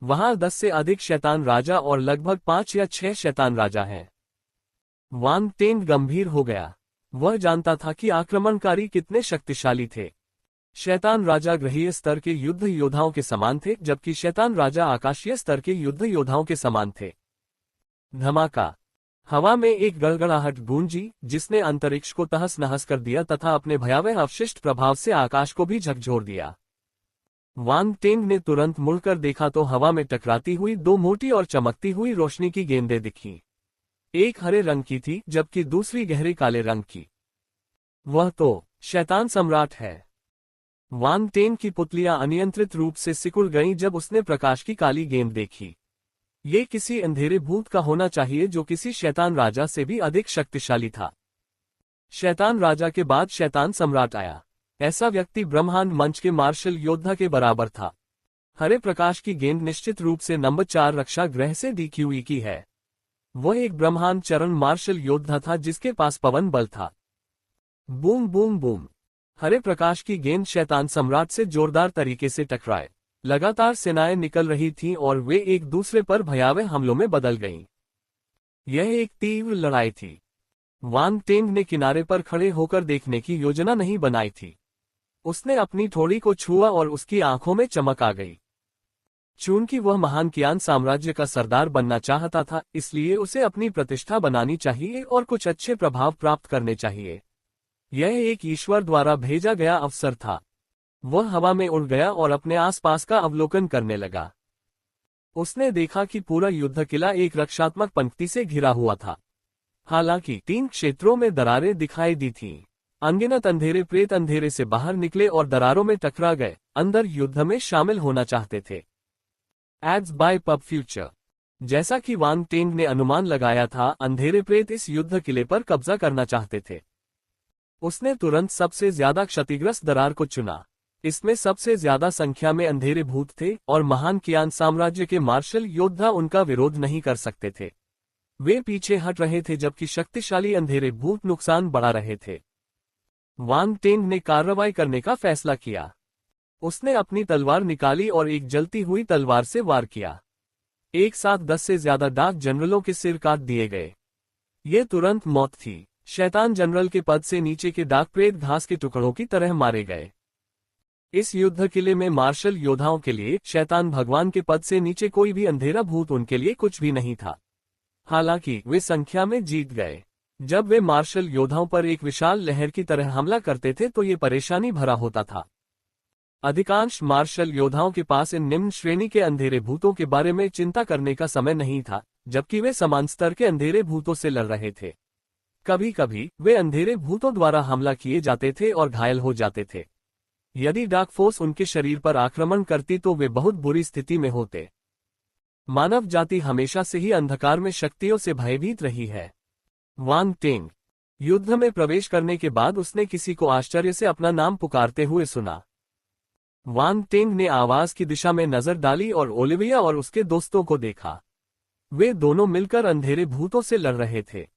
A: वहां 10 से अधिक शैतान राजा और लगभग 5 या 6 शैतान राजा हैं। वांग टेंग गंभीर हो गया। वह जानता था कि आक्रमणकारी कितने शक्तिशाली थे। शैतान राजा ग्रहीय स्तर के युद्ध योद्धाओं के समान थे, जबकि शैतान राजा आकाशीय स्तर के युद्ध योद्धाओं के समान थे। धमाका। हवा में एक गड़गड़ाहट गूंजी, जिसने अंतरिक्ष को तहस नहस कर दिया तथा अपने भयावह अवशिष्ट प्रभाव से आकाश को भी झकझोर दिया। वांग टेंग ने तुरंत मुड़कर देखा तो हवा में टकराती हुई 2 मोटी और चमकती हुई रोशनी की गेंदें दिखीं। एक हरे रंग की थी, जबकि दूसरी गहरे काले रंग की। वह तो शैतान सम्राट है। वांग टेंग की पुतलियां अनियंत्रित रूप से सिकुड़ गईं जब उसने प्रकाश की काली गेंद देखी। ये किसी अंधेरे भूत का होना चाहिए जो किसी शैतान राजा से भी अधिक शक्तिशाली था। शैतान राजा के बाद शैतान सम्राट आया। ऐसा व्यक्ति ब्रह्मांड मंच के मार्शल योद्धा के बराबर था। हरे प्रकाश की गेंद निश्चित रूप से नंबर 4 रक्षा ग्रह से डीक्यूई की है। वह एक ब्रह्मांड चरण मार्शल योद्धा था जिसके पास पवन बल था। Boom boom boom. हरे प्रकाश की गेंद शैतान सम्राट से जोरदार तरीके से टकराए। लगातार सेनाएं निकल रही थीं और वे एक दूसरे पर भयावह हमलों में बदल गईं। यह एक तीव्र लड़ाई थी। वांग टेंग ने किनारे पर खड़े होकर देखने की योजना नहीं बनाई थी। उसने अपनी ठोड़ी को छुआ और उसकी आंखों में चमक आ गई। चूंकि वह महान कियान साम्राज्य का सरदार बनना चाहता था, इसलिए उसे अपनी प्रतिष्ठा बनानी चाहिए और कुछ अच्छे प्रभाव प्राप्त करने चाहिए। यह एक ईश्वर द्वारा भेजा गया अवसर था। वह हवा में उड़ गया और अपने आसपास का अवलोकन करने लगा। उसने देखा कि पूरा युद्ध किला एक रक्षात्मक पंक्ति से घिरा हुआ था। हालांकि 3 क्षेत्रों में दरारें दिखाई दी थीं। अनगिनत अंधेरे प्रेत अंधेरे से बाहर निकले और दरारों में टकरा गए, अंदर युद्ध में शामिल होना चाहते थे। Ads by pub future. जैसा कि वांग टेंग ने अनुमान लगाया था, अंधेरे प्रेत इस युद्ध किले पर कब्जा करना चाहते थे। उसने तुरंत सबसे ज्यादा क्षतिग्रस्त दरार को चुना। इसमें सबसे ज्यादा संख्या में अंधेरे भूत थे और महान कियान साम्राज्य के मार्शल योद्धा उनका विरोध नहीं कर सकते थे। वे पीछे हट रहे थे जबकि शक्तिशाली अंधेरे भूत नुकसान बढ़ा रहे थे। वांग टेंग ने कार्रवाई करने का फैसला किया। उसने अपनी तलवार निकाली और एक जलती हुई तलवार से वार किया। एक साथ 10 से ज्यादा डार्क जनरलों के सिर काट दिए गए। ये तुरंत मौत थी। शैतान जनरल के पद से नीचे के डार्क प्रेत घास के टुकड़ों की तरह मारे गए। इस युद्ध किले में मार्शल योद्धाओं के लिए शैतान भगवान के पद से नीचे कोई भी अंधेरा भूत उनके लिए कुछ भी नहीं था। हालांकि वे संख्या में जीत गए। जब वे मार्शल योद्धाओं पर एक विशाल लहर की तरह हमला करते थे तो ये परेशानी भरा होता था। अधिकांश मार्शल योद्धाओं के पास इन निम्न श्रेणी के अंधेरे भूतों के बारे में चिंता करने का समय नहीं था, जबकि वे समान स्तर के अंधेरे भूतों से लड़ रहे थे। कभी कभी वे अंधेरे भूतों द्वारा हमला किए जाते थे और घायल हो जाते थे। यदि डार्क फोर्स उनके शरीर पर आक्रमण करती तो वे बहुत बुरी स्थिति में होते। मानव जाति हमेशा से ही अंधकार में शक्तियों से भयभीत रही है। वांग टिंग युद्ध में प्रवेश करने के बाद उसने किसी को आश्चर्य से अपना नाम पुकारते हुए सुना। वांग टिंग ने आवाज की दिशा में नजर डाली और ओलिविया और उसके दोस्तों को देखा। वे दोनों मिलकर अंधेरे भूतों से लड़ रहे थे।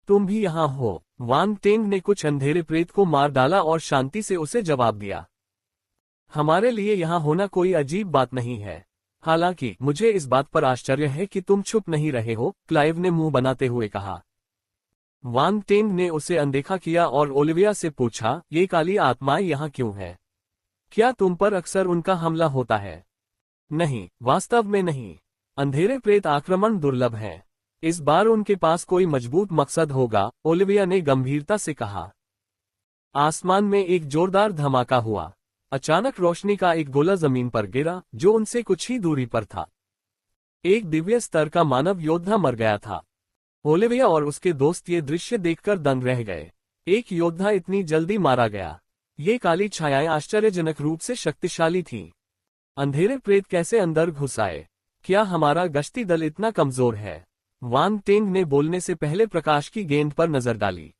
A: तुम भी यहाँ हो? वांग टिंग ने कुछ अंधेरे प्रेत को मार डाला और शांति से उसे जवाब दिया। हमारे लिए यहाँ होना कोई अजीब बात नहीं है। हालांकि मुझे इस बात पर आश्चर्य है कि तुम छुप नहीं रहे हो, क्लाइव ने मुंह बनाते हुए कहा। वांग टिंग ने उसे अनदेखा किया और ओलिविया से पूछा, ये काली आत्माएं यहाँ क्यों है? क्या तुम पर अक्सर उनका हमला होता है? नहीं, वास्तव में नहीं। अंधेरे प्रेत आक्रमण दुर्लभ है। इस बार उनके पास कोई मजबूत मकसद होगा, ओलिविया ने गंभीरता से कहा। आसमान में एक जोरदार धमाका हुआ। अचानक रोशनी का एक गोला जमीन पर गिरा, जो उनसे कुछ ही दूरी पर था। एक दिव्य स्तर का मानव योद्धा मर गया था। ओलिविया और उसके दोस्त ये दृश्य देखकर दंग रह गए। एक योद्धा इतनी जल्दी मारा गया। ये काली छायाएं आश्चर्यजनक रूप से शक्तिशाली थीं। अंधेरे प्रेत कैसे अंदर घुस आए? क्या हमारा गश्ती दल इतना कमजोर है? वांग टिंग ने बोलने से पहले प्रकाश की गेंद पर नजर डाली।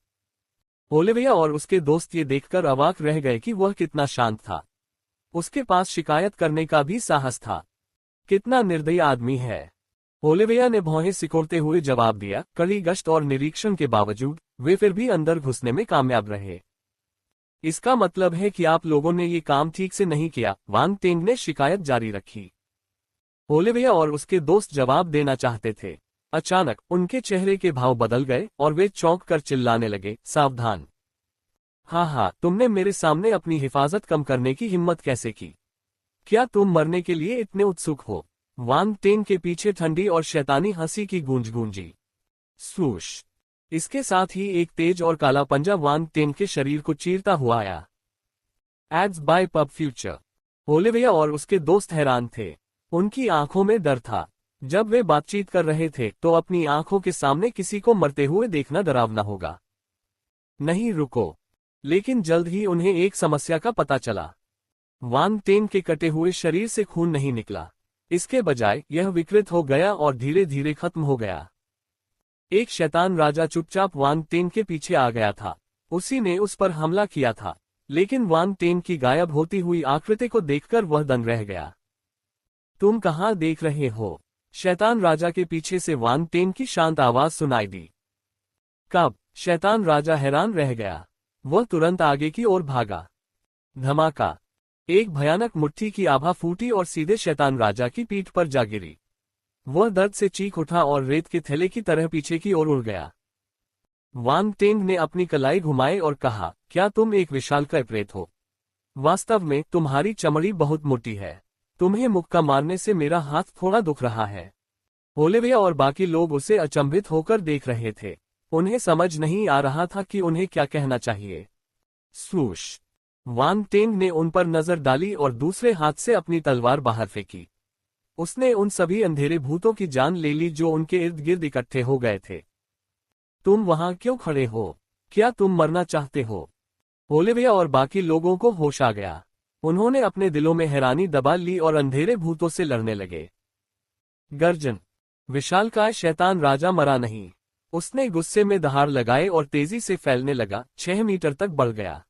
A: ओलिविया और उसके दोस्त ये देखकर अवाक रह गए कि वह कितना शांत था। उसके पास शिकायत करने का भी साहस था। कितना निर्दयी आदमी है। ओलिविया ने भौहें सिकोड़ते हुए जवाब दिया। कड़ी गश्त और निरीक्षण के बावजूद वे फिर भी अंदर घुसने में कामयाब रहे। इसका मतलब है कि आप लोगों ने ये काम ठीक से नहीं किया, वांग टिंग ने शिकायत जारी रखी। ओलिविया और उसके दोस्त जवाब देना चाहते थे। अचानक उनके चेहरे के भाव बदल गए और वे चौंक कर चिल्लाने लगे, सावधान! हाँ, तुमने मेरे सामने अपनी हिफाजत कम करने की हिम्मत कैसे की? क्या तुम मरने के लिए इतने उत्सुक हो? वांग टिंग के पीछे ठंडी और शैतानी हंसी की गूंज गूंजी। स्वूश! इसके साथ ही एक तेज और काला पंजा वांग टिंग के शरीर को चीरता हुआ आया। Ads by pub future. Olivia और उसके दोस्त हैरान थे। उनकी आंखों में डर था। जब वे बातचीत कर रहे थे तो अपनी आंखों के सामने किसी को मरते हुए देखना डरावना होगा। नहीं, रुको। लेकिन जल्द ही उन्हें एक समस्या का पता चला। वांग टिंग के कटे हुए शरीर से खून नहीं निकला। इसके बजाय यह विकृत हो गया और धीरे धीरे खत्म हो गया। एक शैतान राजा चुपचाप वांग टिंग के पीछे आ गया था। उसी ने उस पर हमला किया था, लेकिन वांग टिंग की गायब होती हुई आकृति को देखकर वह दंग रह गया। तुम कहाँ देख रहे हो? शैतान राजा के पीछे से वांग टिंग की शांत आवाज सुनाई दी। कब? शैतान राजा हैरान रह गया। वह तुरंत आगे की ओर भागा। धमाका! एक भयानक मुट्ठी की आभा फूटी और सीधे शैतान राजा की पीठ पर जा गिरी। वह दर्द से चीख उठा और रेत के थैले की तरह पीछे की ओर उड़ गया। वांग टिंग ने अपनी कलाई घुमाई और कहा, क्या तुम एक विशालकाय प्रेत हो? वास्तव में तुम्हारी चमड़ी बहुत मोटी है। तुम्हें मुक्का मारने से मेरा हाथ थोड़ा दुख रहा है। ओलिविया और बाकी लोग उसे अचंभित होकर देख रहे थे। उन्हें समझ नहीं आ रहा था कि उन्हें क्या कहना चाहिए। स्वूश! वांग टिंग ने उन पर नजर डाली और दूसरे हाथ से अपनी तलवार बाहर फेंकी। उसने उन सभी अंधेरे भूतों की जान ले ली जो उनके इर्द गिर्द इकट्ठे हो गए थे। तुम वहां क्यों खड़े हो? क्या तुम मरना चाहते हो? ओलिविया और बाकी लोगों को होश आ गया। उन्होंने अपने दिलों में हैरानी दबा ली और अंधेरे भूतों से लड़ने लगे। गर्जन! विशालकाय शैतान राजा मरा नहीं। उसने गुस्से में दहाड़ लगाए और तेजी से फैलने लगा, 6 मीटर तक बढ़ गया।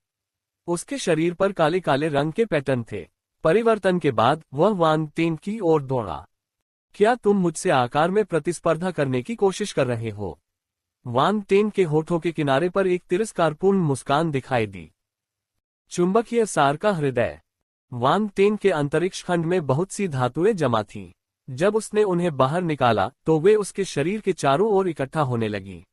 A: उसके शरीर पर काले काले रंग के पैटर्न थे। परिवर्तन के बाद वह वांग टिंग की ओर दौड़ा। क्या तुम मुझसे आकार में प्रतिस्पर्धा करने की कोशिश कर रहे हो? वांग टिंग के होठों के किनारे पर एक तिरस्कारपूर्ण मुस्कान दिखाई दी। चुंबकीय सार का हृदय। वांग टिंग के अंतरिक्ष खंड में बहुत सी धातुएं जमा थीं। जब उसने उन्हें बाहर निकाला तो वे उसके शरीर के चारों ओर इकट्ठा होने लगी।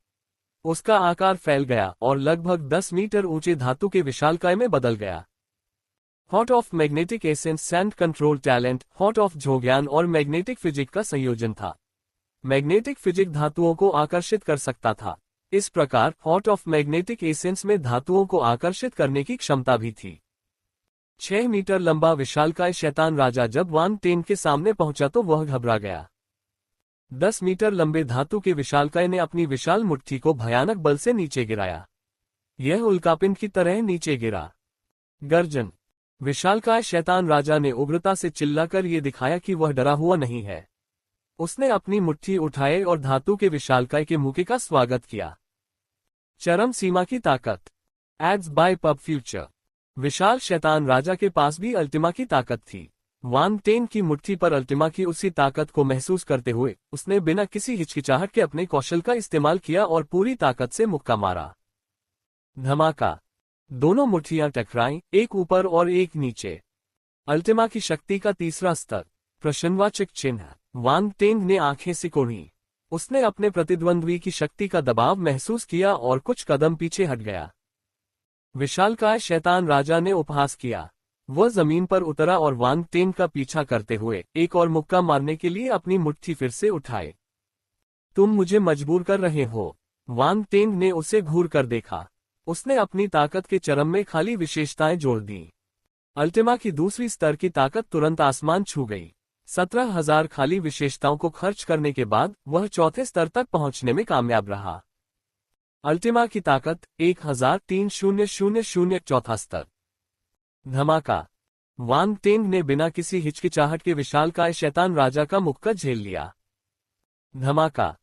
A: उसका आकार फैल गया और लगभग 10 मीटर ऊंचे धातु के विशालकाय में बदल गया। Heart of magnetic essence sand control talent, heart of झोंज्ञान और मैग्नेटिक फिजिक का संयोजन था। मैग्नेटिक फिजिक धातुओं को आकर्षित कर सकता था। इस प्रकार हॉट ऑफ मैग्नेटिक एसेंस में धातुओं को आकर्षित करने की क्षमता भी थी। 6 मीटर लंबा विशालकाय शैतान राजा जब वान टेन के सामने पहुंचा तो वह घबरा गया। 10 मीटर लंबे धातु के विशालकाय ने अपनी विशाल मुट्ठी को भयानक बल से नीचे गिराया। यह उल्कापिंड की तरह नीचे गिरा। गर्जन। विशालकाय शैतान राजा ने उग्रता से चिल्लाकर ये दिखाया कि वह डरा हुआ नहीं है। उसने अपनी मुट्ठी उठाए और धातु के विशालकाय के मुके का स्वागत किया। चरम सीमा की ताकत। Ads by pub future. विशाल शैतान राजा के पास भी अल्टिमा की ताकत थी। वान टेन की मुट्ठी पर अल्टिमा की उसी ताकत को महसूस करते हुए उसने बिना किसी हिचकिचाहट के अपने कौशल का इस्तेमाल किया और पूरी ताकत से मुक्का मारा। धमाका। दोनों मुट्ठियां टकराईं, एक ऊपर और एक नीचे। अल्टिमा की शक्ति का तीसरा स्तर। प्रश्नवाचक चिन्ह। वान टेन ने आंखें सिकोड़ी। उसने अपने प्रतिद्वंद्वी की शक्ति का दबाव महसूस किया और कुछ कदम पीछे हट गया। विशालकाय शैतान राजा ने उपहास किया। वह जमीन पर उतरा और वान टेन का पीछा करते हुए एक और मुक्का मारने के लिए अपनी मुट्ठी फिर से उठाए। तुम मुझे मजबूर कर रहे हो। वान टेन ने उसे घूर कर देखा। उसने अपनी ताकत के चरम में खाली विशेषताएं जोड़ दी। अल्टिमा की दूसरी स्तर की ताकत तुरंत आसमान छू गई। 17,000 खाली विशेषताओं को खर्च करने के बाद वह चौथे स्तर तक पहुंचने में कामयाब रहा। अल्टिमा की ताकत 1300 चौथा स्तर। धमाका। वान टेन ने बिना किसी हिचकिचाहट के विशालकाय शैतान राजा का मुक्का झेल लिया। धमाका।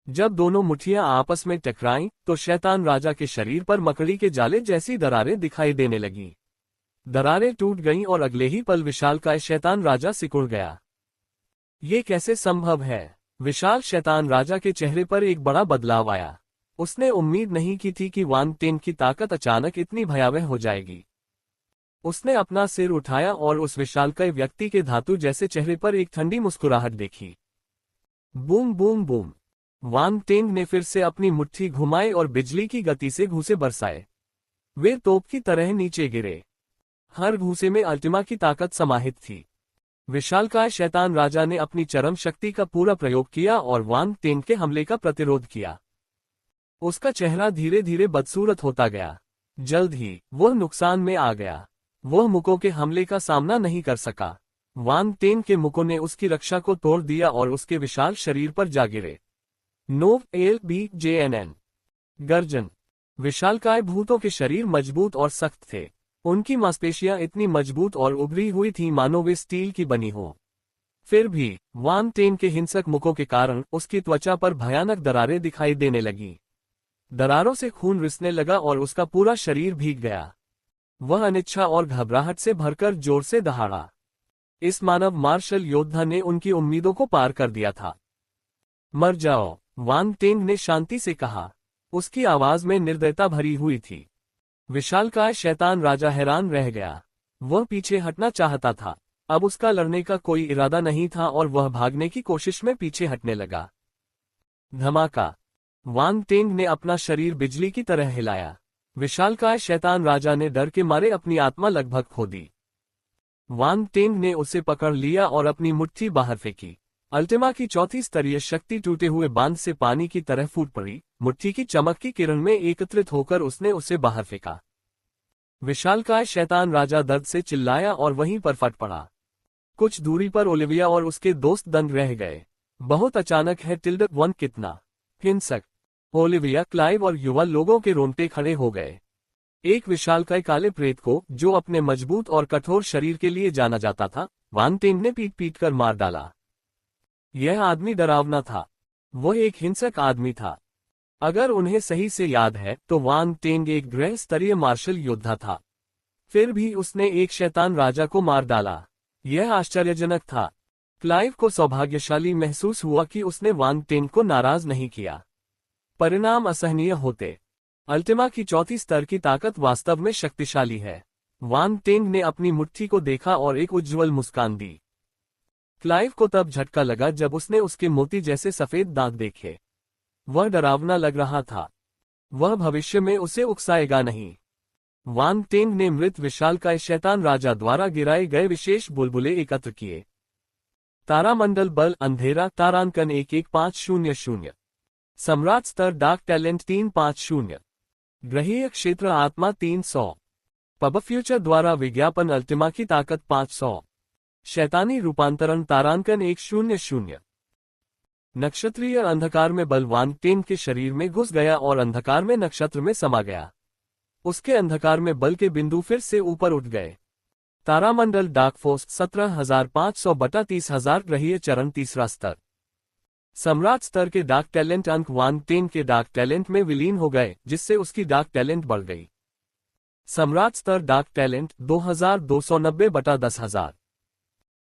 A: जब दोनों मुट्ठियां आपस में टकराईं तो शैतान राजा के शरीर पर मकड़ी के जाले जैसी दरारें दिखाई देने लगीं। दरारें टूट गईं और अगले ही पल विशालकाय शैतान राजा सिकुड़ गया। ये कैसे संभव है? विशाल शैतान राजा के चेहरे पर एक बड़ा बदलाव आया। उसने उम्मीद नहीं की थी कि वान टेन की ताकत अचानक इतनी भयावह हो जाएगी। उसने अपना सिर उठाया और उस विशालकाय व्यक्ति के धातु जैसे चेहरे पर एक ठंडी मुस्कुराहट देखी। Boom boom boom. वान टेन ने फिर से अपनी मुट्ठी घुमाई और बिजली की गति से घूंसे बरसाए। वे तोप की तरह नीचे गिरे। हर घूंसे में अल्टिमा की ताकत समाहित थी। विशालकाय शैतान राजा ने अपनी चरम शक्ति का पूरा प्रयोग किया और वान टेन के हमले का प्रतिरोध किया। उसका चेहरा धीरे धीरे बदसूरत होता गया। जल्द ही वह नुकसान में आ गया। वह मुकों के हमले का सामना नहीं कर सका। वान टेन के मुकों ने उसकी रक्षा को तोड़ दिया और उसके विशाल शरीर पर जा गिरे। नोव L B J N N. गर्जन। विशालकाय भूतों के शरीर मजबूत और सख्त थे। उनकी मांसपेशियां इतनी मजबूत और उभरी हुई थीं मानो वे स्टील की बनी हो। फिर भी वान टेन के हिंसक मुखों के कारण उसकी त्वचा पर भयानक दरारें दिखाई देने लगीं। दरारों से खून रिसने लगा और उसका पूरा शरीर भीग गया। वह अनिच्छा और घबराहट से भरकर जोर से दहाड़ा। इस मानव मार्शल योद्धा ने उनकी उम्मीदों को पार कर दिया था। मर जाओ, वान टेन ने शांति से कहा। उसकी आवाज में निर्दयता भरी हुई थी। विशालकाय शैतान राजा हैरान रह गया। वह पीछे हटना चाहता था। अब उसका लड़ने का कोई इरादा नहीं था और वह भागने की कोशिश में पीछे हटने लगा। धमाका। वान टेन ने अपना शरीर बिजली की तरह हिलाया। विशालकाय शैतान राजा ने डर के मारे अपनी आत्मा लगभग खो दी। वान टेन ने उसे पकड़ लिया और अपनी मुट्ठी बाहर फेंकी। अल्टिमा की चौथी स्तरीय शक्ति टूटे हुए बांध से पानी की तरह फूट पड़ी। मुट्ठी की चमक की किरण में एकत्रित होकर उसने उसे बाहर फेंका। विशालकाय शैतान राजा दर्द से चिल्लाया और वहीं पर फट पड़ा। कुछ दूरी पर ओलिविया और उसके दोस्त दंग रह गए। बहुत अचानक है टिल्ड वन कितना हिंसक। ओलिविया, क्लाइव और युवा लोगों के रोंगटे खड़े हो गए। एक विशालकाय काले प्रेत को, जो अपने मजबूत और कठोर शरीर के लिए जाना जाता था, वान टेन ने पीट पीट कर मार डाला। यह आदमी डरावना था। वह एक हिंसक आदमी था। अगर उन्हें सही से याद है तो वान टेन एक गृह स्तरीय मार्शल योद्धा था। फिर भी उसने एक शैतान राजा को मार डाला। यह आश्चर्यजनक था। क्लाइव को सौभाग्यशाली महसूस हुआ कि उसने वान टेन को नाराज नहीं किया। परिणाम असहनीय होते। अल्टिमा की चौथी स्तर की ताकत वास्तव में शक्तिशाली है। वान टेन ने अपनी मुट्ठी को देखा और एक उज्ज्वल मुस्कान दी। क्लाइव को तब झटका लगा जब उसने उसके मोती जैसे सफेद दांत देखे। वह डरावना लग रहा था। वह भविष्य में उसे उकसाएगा नहीं। वान टेन ने मृत विशालकाय शैतान राजा द्वारा गिराए गए विशेष बुलबुले एकत्र किए। तारामंडल बल अंधेरा तारांकन 11500। सम्राट स्तर डार्क टैलेंट 350। ग्रहीय क्षेत्र आत्मा 300। पब फ्यूचर द्वारा विज्ञापन अल्टिमा की ताकत 500। शैतानी रूपांतरण तारांकन 100। नक्षत्रीय अंधकार में बलवान टेन के शरीर में घुस गया और अंधकार में नक्षत्र में समा गया। उसके अंधकार में बल के बिंदु फिर से ऊपर उठ गए। तारामंडल डार्क फोर्स 17,500 बटा 30,000 ग्रहीय चरण तीसरा स्तर। सम्राट स्तर के डार्क टैलेंट अंक वान टेन के डार्क टैलेंट में विलीन हो गए, जिससे उसकी डार्क टैलेंट बढ़ गई। सम्राट स्तर डार्क टैलेंट 2290 बटा 10,000।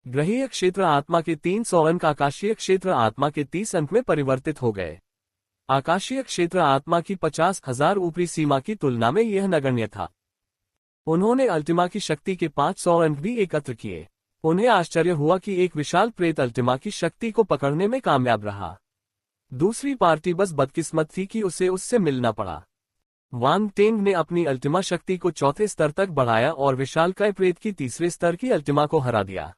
A: ग्रहीय क्षेत्र आत्मा के 300 अंक आकाशीय क्षेत्र आत्मा के 30 अंक में परिवर्तित हो गए। आकाशीय क्षेत्र आत्मा की 50,000 ऊपरी सीमा की तुलना में यह नगण्य था। उन्होंने अल्टिमा की शक्ति के 500 अंक भी एकत्र किए। उन्हें आश्चर्य हुआ कि एक विशाल प्रेत अल्टिमा की शक्ति को पकड़ने में कामयाब रहा। दूसरी पार्टी बस बदकिस्मत थी कि उसे उससे मिलना पड़ा। वान टेंग ने अपनी अल्टिमा शक्ति को चौथे स्तर तक बढ़ाया और विशालकाय प्रेत की तीसरे स्तर की अल्टिमा को हरा दिया।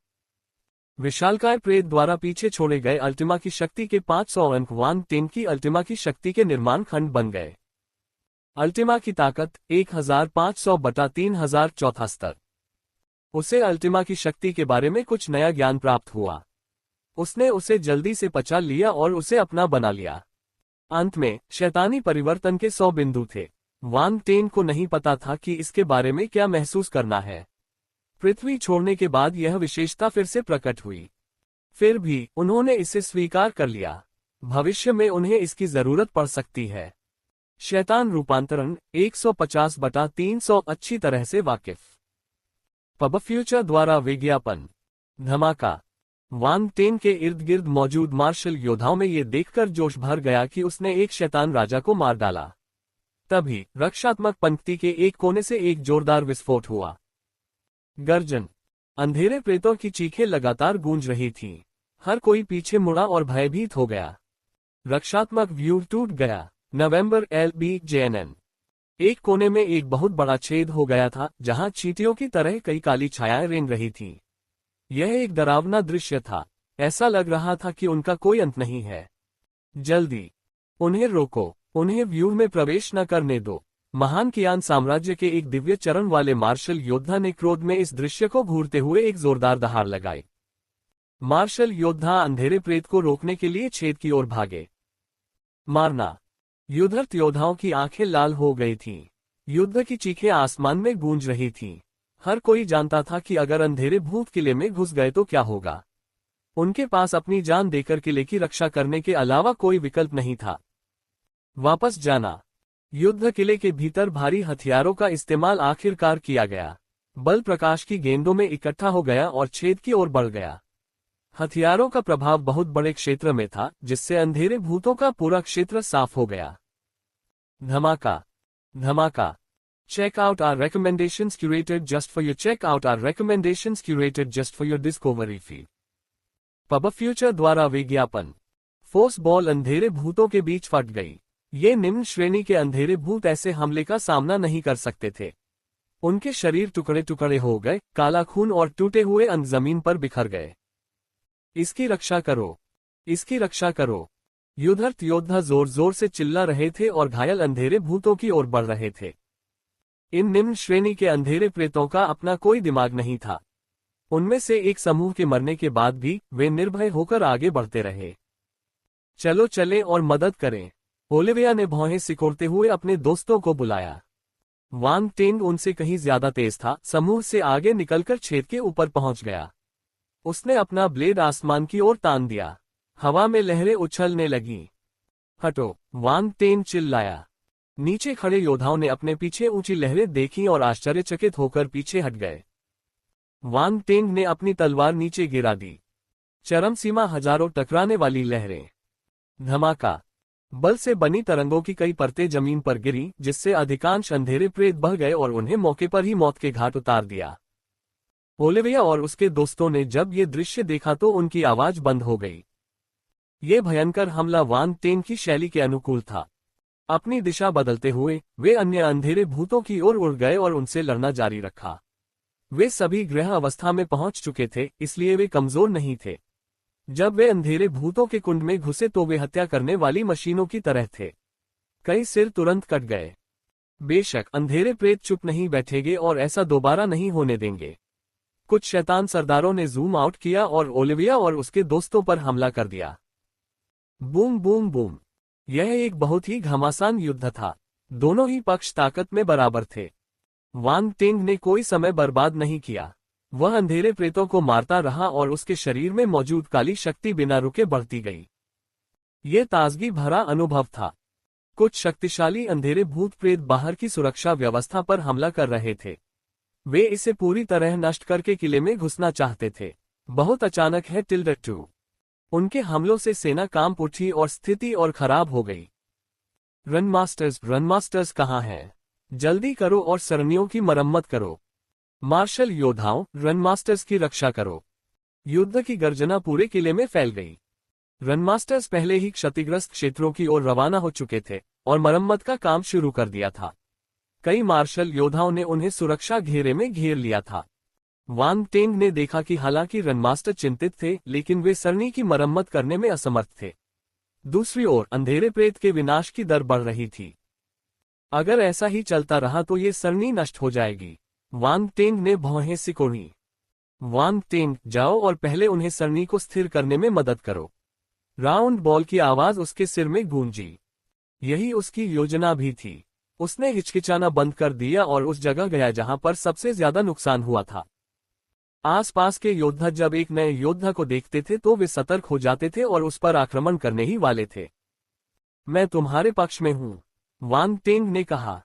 A: विशालकाय प्रेत द्वारा पीछे छोड़े गए अल्टिमा की शक्ति के 500 अंक वान टेंग की अल्टिमा की शक्ति के निर्माण खंड बन गए। अल्टिमा की ताकत 1500 बटा 3000 चौथा स्तर। उसे अल्टिमा की शक्ति के बारे में कुछ नया ज्ञान प्राप्त हुआ। उसने उसे जल्दी से पचा लिया और उसे अपना बना लिया। अंत में शैतानी परिवर्तन के 100 बिंदु थे। वान टेन को नहीं पता था कि इसके बारे में क्या महसूस करना है। पृथ्वी छोड़ने के बाद यह विशेषता फिर से प्रकट हुई। फिर भी उन्होंने इसे स्वीकार कर लिया। भविष्य में उन्हें इसकी जरूरत पड़ सकती है। शैतान रूपांतरण 150 बटा 300 अच्छी तरह से वाकिफ। पब फ्यूचर द्वारा विज्ञापन। धमाका। वान टेन के इर्द गिर्द मौजूद मार्शल योद्धाओं में ये देखकर जोश भर गया कि उसने एक शैतान राजा को मार डाला। तभी रक्षात्मक पंक्ति के एक कोने से एक जोरदार विस्फोट हुआ। गर्जन। अंधेरे प्रेतों की चीखें लगातार गूंज रही थीं। हर कोई पीछे मुड़ा और भयभीत हो गया। रक्षात्मक व्यू टूट गया। नवंबर LBJNN। एक कोने में एक बहुत बड़ा छेद हो गया था, जहां चींटियों की तरह कई काली छायाएं रेंग रही थीं। यह एक डरावना दृश्य था। ऐसा लग रहा था कि उनका कोई अंत नहीं है। जल्दी उन्हें रोको, उन्हें व्यू में प्रवेश न करने दो। महान कियान साम्राज्य के एक दिव्य चरण वाले मार्शल योद्धा ने क्रोध में इस दृश्य को घूरते हुए एक जोरदार दहाड़ लगाई। मार्शल योद्धा अंधेरे प्रेत को रोकने के लिए छेद की ओर भागे। मारना। युद्धरत योद्धाओं की आंखें लाल हो गई थीं। युद्ध की चीखें आसमान में गूंज रही थीं। हर कोई जानता था कि अगर अंधेरे भूत किले में घुस गए तो क्या होगा। उनके पास अपनी जान देकर किले की रक्षा करने के अलावा कोई विकल्प नहीं था। वापस जाना। युद्ध किले के भीतर भारी हथियारों का इस्तेमाल आखिरकार किया गया। बल प्रकाश की गेंदों में इकट्ठा हो गया और छेद की ओर बढ़ गया। हथियारों का प्रभाव बहुत बड़े क्षेत्र में था, जिससे अंधेरे भूतों का पूरा क्षेत्र साफ हो गया। धमाका। धमाका। Check out our recommendations curated just for you. Check out our recommendations curated just for your discovery feed. Pub future द्वारा विज्ञापन। फोर्स बॉल अंधेरे भूतों के बीच फट गई। ये निम्न श्रेणी के अंधेरे भूत ऐसे हमले का सामना नहीं कर सकते थे। उनके शरीर टुकड़े टुकड़े हो गए, काला खून और टूटे हुए अंग जमीन पर बिखर गए। इसकी रक्षा करो, इसकी रक्षा करो। युद्धरत योद्धा जोर जोर से चिल्ला रहे थे और घायल अंधेरे भूतों की ओर बढ़ रहे थे। इन निम्न श्रेणी के अंधेरे प्रेतों का अपना कोई दिमाग नहीं था। उनमें से एक समूह के मरने के बाद भी वे निर्भय होकर आगे बढ़ते रहे। चलो चलें और मदद करें। ओलिविया ने भौहें सिकोड़ते हुए अपने दोस्तों को बुलाया। वान टेंग उनसे कहीं ज्यादा तेज था। समूह से आगे निकलकर छेद के ऊपर पहुंच गया। उसने अपना ब्लेड आसमान की ओर तान दिया। हवा में लहरें उछलने लगीं। हटो, वान टेंग चिल्लाया। नीचे खड़े योद्धाओं ने अपने पीछे ऊंची लहरें देखीं और आश्चर्यचकित होकर पीछे हट गए। वान टेंग ने अपनी तलवार नीचे गिरा दी। चरम सीमा हजारों टकराने वाली लहरें। धमाका। बल से बनी तरंगों की कई परतें जमीन पर गिरी, जिससे अधिकांश अंधेरे प्रेत बह गए और उन्हें मौके पर ही मौत के घाट उतार दिया। ओलिविया और उसके दोस्तों ने जब ये दृश्य देखा तो उनकी आवाज बंद हो गई। ये भयंकर हमला वान टेंग की शैली के अनुकूल था। अपनी दिशा बदलते हुए वे अन्य अंधेरे भूतों की ओर उड़ गए और उनसे लड़ना जारी रखा। वे सभी ग्रह अवस्था में पहुंच चुके थे, इसलिए वे कमजोर नहीं थे। जब वे अंधेरे भूतों के कुंड में घुसे तो वे हत्या करने वाली मशीनों की तरह थे। कई सिर तुरंत कट गए। बेशक अंधेरे प्रेत चुप नहीं बैठेंगे और ऐसा दोबारा नहीं होने देंगे। कुछ शैतान सरदारों ने जूम आउट किया और ओलिविया और उसके दोस्तों पर हमला कर दिया। Boom boom boom. यह एक बहुत ही घमासान युद्ध था। दोनों ही पक्ष ताकत में बराबर थे। वांग टेंग ने कोई समय बर्बाद नहीं किया। वह अंधेरे प्रेतों को मारता रहा और उसके शरीर में मौजूद काली शक्ति बिना रुके बढ़ती गई। ये ताजगी भरा अनुभव था। कुछ शक्तिशाली अंधेरे भूत प्रेत बाहर की सुरक्षा व्यवस्था पर हमला कर रहे थे। वे इसे पूरी तरह नष्ट करके किले में घुसना चाहते थे। बहुत अचानक है टिल्ड 2। उनके हमलों से सेना कांप उठी और स्थिति और खराब हो गई। रनमास्टर्स कहाँ हैं? जल्दी करो और सरणियों की मरम्मत करो। मार्शल योद्धाओं, रनमास्टर्स की रक्षा करो। युद्ध की गर्जना पूरे किले में फैल गई। रनमास्टर्स पहले ही क्षतिग्रस्त क्षेत्रों की ओर रवाना हो चुके थे और मरम्मत का काम शुरू कर दिया था। कई मार्शल योद्धाओं ने उन्हें सुरक्षा घेरे में घेर लिया था। वांग टेंग ने देखा कि हालांकि रनमास्टर चिंतित थे, लेकिन वे सरनी की मरम्मत करने में असमर्थ थे। दूसरी ओर अंधेरे प्रेत के विनाश की दर बढ़ रही थी। अगर ऐसा ही चलता रहा तो ये सरनी नष्ट हो जाएगी। वांग टेंग ने भौहें सिकोड़ी। वांग टेंग, जाओ और पहले उन्हें सरनी को स्थिर करने में मदद करो। राउंड बॉल की आवाज उसके सिर में गूंजी। यही उसकी योजना भी थी। उसने हिचकिचाना बंद कर दिया और उस जगह गया जहां पर सबसे ज्यादा नुकसान हुआ था। आसपास के योद्धा जब एक नए योद्धा को देखते थे तो वे सतर्क हो जाते थे और उस पर आक्रमण करने ही वाले थे। मैं तुम्हारे पक्ष में हूं, वांग टेंग ने कहा।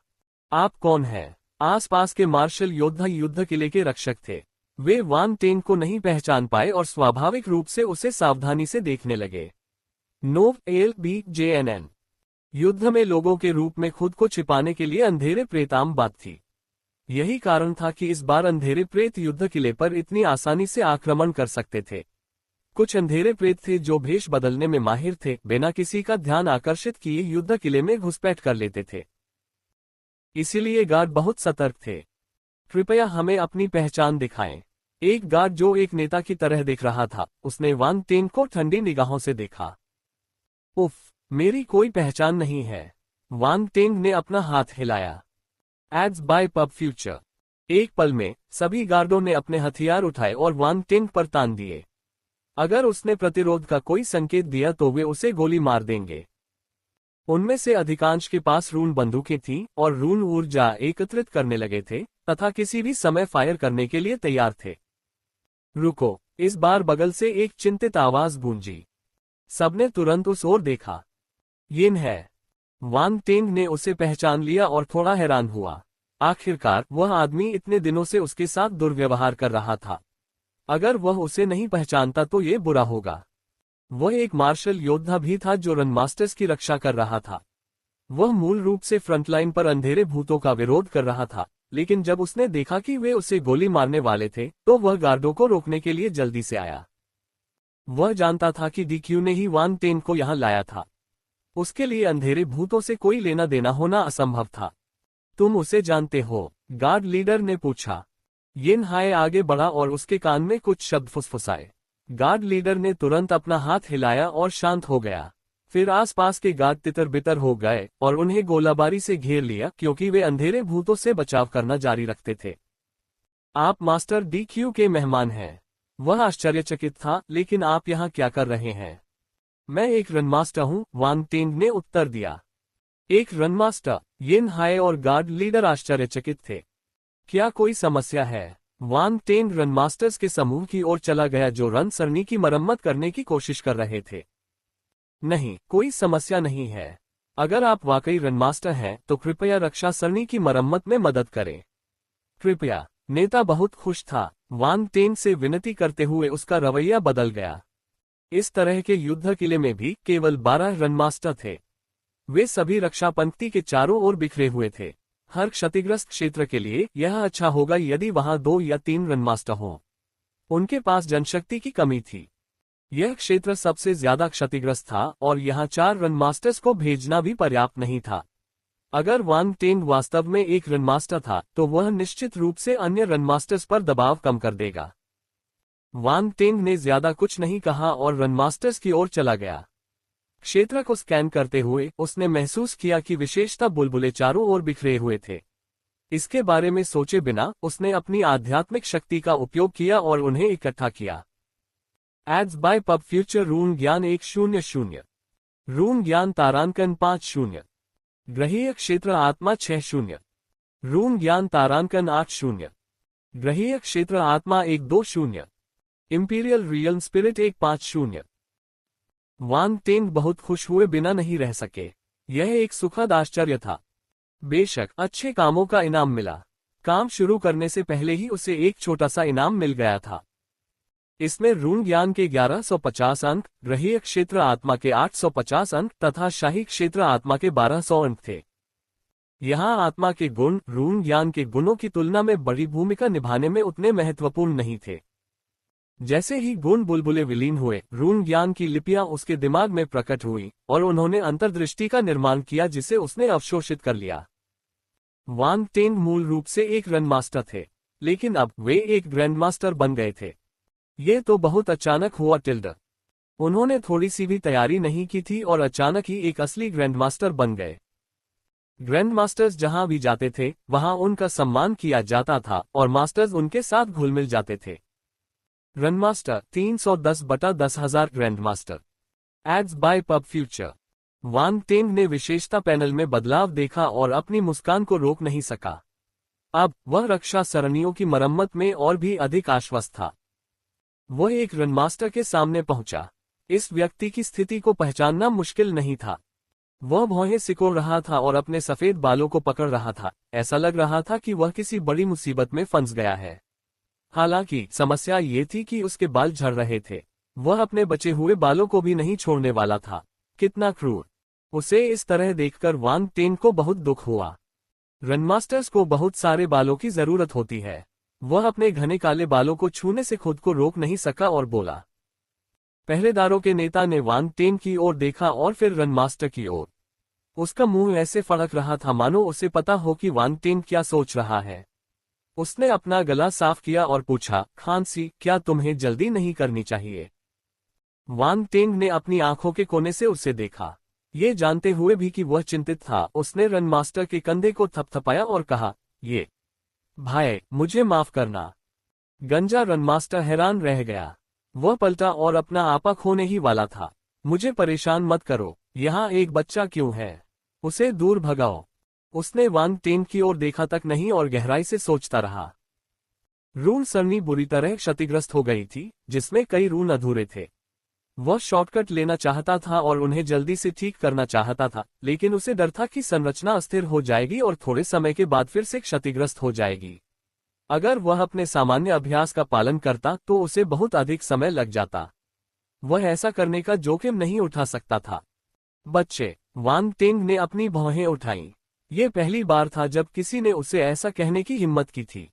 A: आप कौन हैं? आसपास के मार्शल योद्धा युद्ध किले के रक्षक थे। वे वांग टेंग को नहीं पहचान पाए और स्वाभाविक रूप से उसे सावधानी से देखने लगे। नोव LBJNN। युद्ध में लोगों के रूप में खुद को छिपाने के लिए अंधेरे प्रेत आम बात थी। यही कारण था कि इस बार अंधेरे प्रेत युद्ध किले पर इतनी आसानी से आक्रमण कर सकते थे। कुछ अंधेरे प्रेत थे जो भेष बदलने में माहिर थे, बिना किसी का ध्यान आकर्षित किए युद्ध किले में घुसपैठ कर लेते थे। इसीलिए गार्ड बहुत सतर्क थे। कृपया हमें अपनी पहचान दिखाएं। एक गार्ड जो एक नेता की तरह दिख रहा था, उसने वांग टेंग को ठंडी निगाहों से देखा। उफ, मेरी कोई पहचान नहीं है। वांग टेंग ने अपना हाथ हिलाया। Ads by pub future. एक पल में सभी गार्डों ने अपने हथियार उठाए और वांग टेंग पर तान दिए। अगर उसने प्रतिरोध का कोई संकेत दिया तो वे उसे गोली मार देंगे। उनमें से अधिकांश के पास रून बंदूकें थीं और रून ऊर्जा एकत्रित करने लगे थे तथा किसी भी समय फायर करने के लिए तैयार थे। रुको, इस बार बगल से एक चिंतित आवाज गूंजी। सबने तुरंत उस ओर देखा। यिन है। वांग टेंग ने उसे पहचान लिया और थोड़ा हैरान हुआ। आखिरकार वह आदमी इतने दिनों से उसके साथ दुर्व्यवहार कर रहा था। अगर वह उसे नहीं पहचानता तो ये बुरा होगा। वह एक मार्शल योद्धा भी था जो रनमास्टर्स की रक्षा कर रहा था। वह मूल रूप से फ्रंटलाइन पर अंधेरे भूतों का विरोध कर रहा था, लेकिन जब उसने देखा कि वे उसे गोली मारने वाले थे तो वह गार्डों को रोकने के लिए जल्दी से आया। वह जानता था कि DQ ने ही वांग टेंग को यहां लाया था। उसके लिए अंधेरे भूतों से कोई लेना देना होना असंभव था। तुम उसे जानते हो? गार्ड लीडर ने पूछा। यिन हाय आगे बढ़ा और उसके कान में कुछ शब्द फुसफुसाए। गार्ड लीडर ने तुरंत अपना हाथ हिलाया और शांत हो गया। फिर आसपास के गार्ड तितर बितर हो गए और उन्हें गोलाबारी से घेर लिया क्योंकि वे अंधेरे भूतों से बचाव करना जारी रखते थे। आप मास्टर DQ के मेहमान हैं। वह आश्चर्यचकित था, लेकिन आप यहाँ क्या कर रहे हैं? मैं एक रनमास्टर हूँ, वांग टेंग ने उत्तर दिया। एक रनमास्टर? यिन हाय और गार्ड लीडर आश्चर्यचकित थे। क्या कोई समस्या है? वांग टेंग रनमास्टर्स के समूह की ओर चला गया जो रन सरनी की मरम्मत करने की कोशिश कर रहे थे। नहीं, कोई समस्या नहीं है। अगर आप वाकई रनमास्टर हैं तो कृपया रक्षा सरनी की मरम्मत में मदद करें। कृपया। नेता बहुत खुश था। वांग टेंग से विनती करते हुए उसका रवैया बदल गया। इस तरह के युद्ध किले में भी केवल 12 रनमास्टर थे। वे सभी रक्षा पंक्ति के चारों ओर बिखरे हुए थे। हर क्षतिग्रस्त क्षेत्र के लिए यह अच्छा होगा यदि वहां 2 या 3 रनमास्टर हों। उनके पास जनशक्ति की कमी थी। यह क्षेत्र सबसे ज्यादा क्षतिग्रस्त था और यहां 4 रनमास्टर्स को भेजना भी पर्याप्त नहीं था। अगर वांग टेंग वास्तव में एक रनमास्टर था तो वह निश्चित रूप से अन्य रनमास्टर्स पर दबाव कम कर देगा। वांग टेंग ने ज्यादा कुछ नहीं कहा और रनमास्टर्स की ओर चला गया। क्षेत्र को स्कैन करते हुए उसने महसूस किया कि विशेषता बुलबुले चारों ओर बिखरे हुए थे। इसके बारे में सोचे बिना उसने अपनी आध्यात्मिक शक्ति का उपयोग किया और उन्हें इकट्ठा किया। एड्स बाय पब फ्यूचर रून ज्ञान 100। रून ज्ञान तारांकन 50। ग्रहीय क्षेत्र आत्मा 60। रून ज्ञान तारांकन 80। ग्रहीय क्षेत्र आत्मा 120। Imperial real spirit 150। वान टेंग बहुत खुश हुए बिना नहीं रह सके। यह एक सुखद आश्चर्य था। बेशक अच्छे कामों का इनाम मिला। काम शुरू करने से पहले ही उसे एक छोटा सा इनाम मिल गया था। इसमें रून ज्ञान के 1150 अंक, ग्रहीय क्षेत्र आत्मा के 850 अंक तथा शाही क्षेत्र आत्मा के 1200 अंक थे। यहाँ आत्मा के गुण रून ज्ञान के गुणों की तुलना में बड़ी भूमिका निभाने में उतने महत्वपूर्ण नहीं थे। जैसे ही गुण बुलबुले विलीन हुए, रून ज्ञान की लिपियां उसके दिमाग में प्रकट हुई और उन्होंने अंतर्दृष्टि का निर्माण किया जिसे उसने अवशोषित कर लिया। वांग टेंग मूल रूप से एक रन मास्टर थे, लेकिन अब वे एक ग्रैंड मास्टर बन गए थे। ये तो बहुत अचानक हुआ टिल्डर। उन्होंने थोड़ी सी भी तैयारी नहीं की थी और अचानक ही एक असली ग्रैंड मास्टर बन गए। ग्रैंड मास्टर्स जहां भी जाते थे वहां उनका सम्मान किया जाता था और मास्टर्स उनके साथ घुल मिल जाते थे। Run master 310/10,000 grand master. Ads by pub future. Wang Teng ने विशेषता पैनल में बदलाव देखा और अपनी मुस्कान को रोक नहीं सका। अब वह रक्षा सरणियों की मरम्मत में और भी अधिक आश्वस्त था। वह एक रन मास्टर के सामने पहुंचा। इस व्यक्ति की स्थिति को पहचानना मुश्किल नहीं था। वह भौहें सिकोड़ रहा था और अपने सफेद बालों को पकड़ रहा था। ऐसा लग रहा था कि वह किसी बड़ी मुसीबत में फंस गया है। हालांकि समस्या ये थी कि उसके बाल झड़ रहे थे। वह अपने बचे हुए बालों को भी नहीं छोड़ने वाला था। कितना क्रूर! उसे इस तरह देखकर वांग टेंग को बहुत दुख हुआ। रनमास्टर्स को बहुत सारे बालों की जरूरत होती है। वह अपने घने काले बालों को छूने से खुद को रोक नहीं सका और बोला। पहरेदारों के नेता ने वांग टेंग की ओर देखा और फिर रनमास्टर की ओर। उसका मुंह ऐसे फड़क रहा था मानो उसे पता हो कि वांग टेंग क्या सोच रहा है। उसने अपना गला साफ किया और पूछा, खांसी, क्या तुम्हें जल्दी नहीं करनी चाहिए? वांग टेंग ने अपनी आंखों के कोने से उसे देखा। ये जानते हुए भी कि वह चिंतित था, उसने रन मास्टर के कंधे को थपथपाया और कहा, ये भाई, मुझे माफ करना। गंजा रन मास्टर हैरान रह गया। वह पलटा और अपना आपा खोने ही वाला था। मुझे परेशान मत करो, यहाँ एक बच्चा क्यों है? उसे दूर भगाओ। उसने वांग टेंग की ओर देखा तक नहीं और गहराई से सोचता रहा। रून सरनी बुरी तरह क्षतिग्रस्त हो गई थी, जिसमें कई रून अधूरे थे। वह शॉर्टकट लेना चाहता था और उन्हें जल्दी से ठीक करना चाहता था, लेकिन उसे डर था कि संरचना अस्थिर हो जाएगी और थोड़े समय के बाद फिर से क्षतिग्रस्त हो जाएगी। अगर वह अपने सामान्य अभ्यास का पालन करता तो उसे बहुत अधिक समय लग जाता। वह ऐसा करने का जोखिम नहीं उठा सकता था। बच्चे, वांग टेंग ने अपनी भौहें उठाईं। ये पहली बार था जब किसी ने उसे ऐसा कहने की हिम्मत की थी।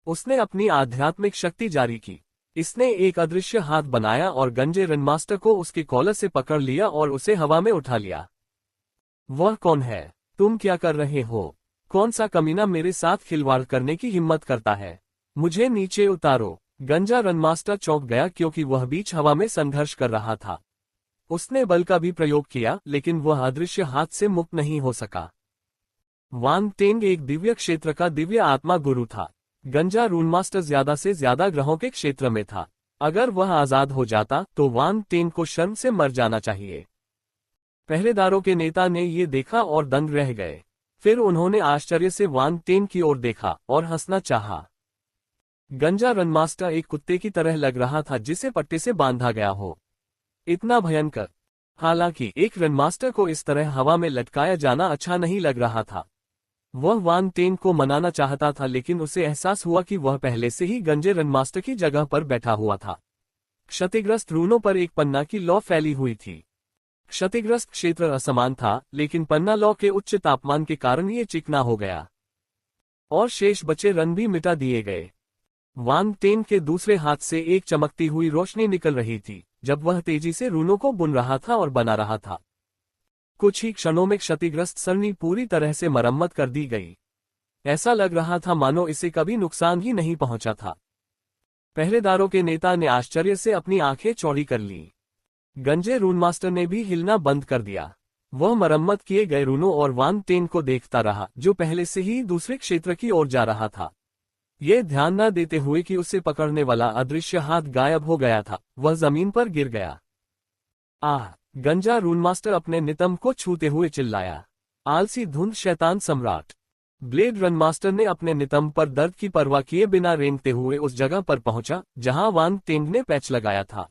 A: उसने अपनी आध्यात्मिक शक्ति जारी की। इसने एक अदृश्य हाथ बनाया और गंजे रनमास्टर को उसके कॉलर से पकड़ लिया और उसे हवा में उठा लिया। वह कौन है? तुम क्या कर रहे हो? कौन सा कमीना मेरे साथ खिलवाड़ करने की हिम्मत करता है? मुझे नीचे उतारो। गंजा रनमास्टर चौंक गया क्योंकि वह बीच हवा में संघर्ष कर रहा था। उसने बल का भी प्रयोग किया, लेकिन वह अदृश्य हाथ से मुक्त नहीं हो सका। वांग टेंग एक दिव्य क्षेत्र का दिव्य आत्मा गुरु था। गंजा रूनमास्टर ज्यादा से ज्यादा ग्रहों के क्षेत्र में था। अगर वह आजाद हो जाता तो वांग टेंग को शर्म से मर जाना चाहिए। पहरेदारों के नेता ने ये देखा और दंग रह गए। फिर उन्होंने आश्चर्य से वांग टेंग की ओर देखा और हंसना चाहा। गंजा रनमास्टर एक कुत्ते की तरह लग रहा था जिसे पट्टे से बांधा गया हो। इतना भयंकर। हालांकि एक रनमास्टर को इस तरह हवा में लटकाया जाना अच्छा नहीं लग रहा था। वह वांग टेंग को मनाना चाहता था, लेकिन उसे एहसास हुआ कि वह पहले से ही गंजे रनमास्टर की जगह पर बैठा हुआ था। क्षतिग्रस्त रूनों पर एक पन्ना की लौ फैली हुई थी। क्षतिग्रस्त क्षेत्र असमान था, लेकिन पन्ना लौ के उच्च तापमान के कारण ये चिकना हो गया और शेष बचे रन भी मिटा दिए गए। वांग टेंग के दूसरे हाथ से एक चमकती हुई रोशनी निकल रही थी जब वह तेजी से रूनों को बुन रहा था और बना रहा था। कुछ ही क्षणों में क्षतिग्रस्त सरनी पूरी तरह से मरम्मत कर दी गई। ऐसा लग रहा था मानो इसे कभी नुकसान ही नहीं पहुंचा था। पहरेदारों के नेता ने आश्चर्य से अपनी आंखें चौड़ी कर लीं। गंजे रून मास्टर ने भी हिलना बंद कर दिया। वह मरम्मत किए गए रूनों और वान टेन को देखता रहा, जो पहले से ही दूसरे क्षेत्र की ओर जा रहा था। ये ध्यान न देते हुए कि उसे पकड़ने वाला अदृश्य हाथ गायब हो गया था, वह जमीन पर गिर गया। आह! गंजा रून मास्टर अपने नितंब को छूते हुए चिल्लाया। आलसी धुंध शैतान सम्राट! ब्लेड रन मास्टर ने अपने नितंब पर दर्द की परवाह किए बिना रेंगते हुए उस जगह पर पहुंचा जहां वान टेंग ने पैच लगाया था।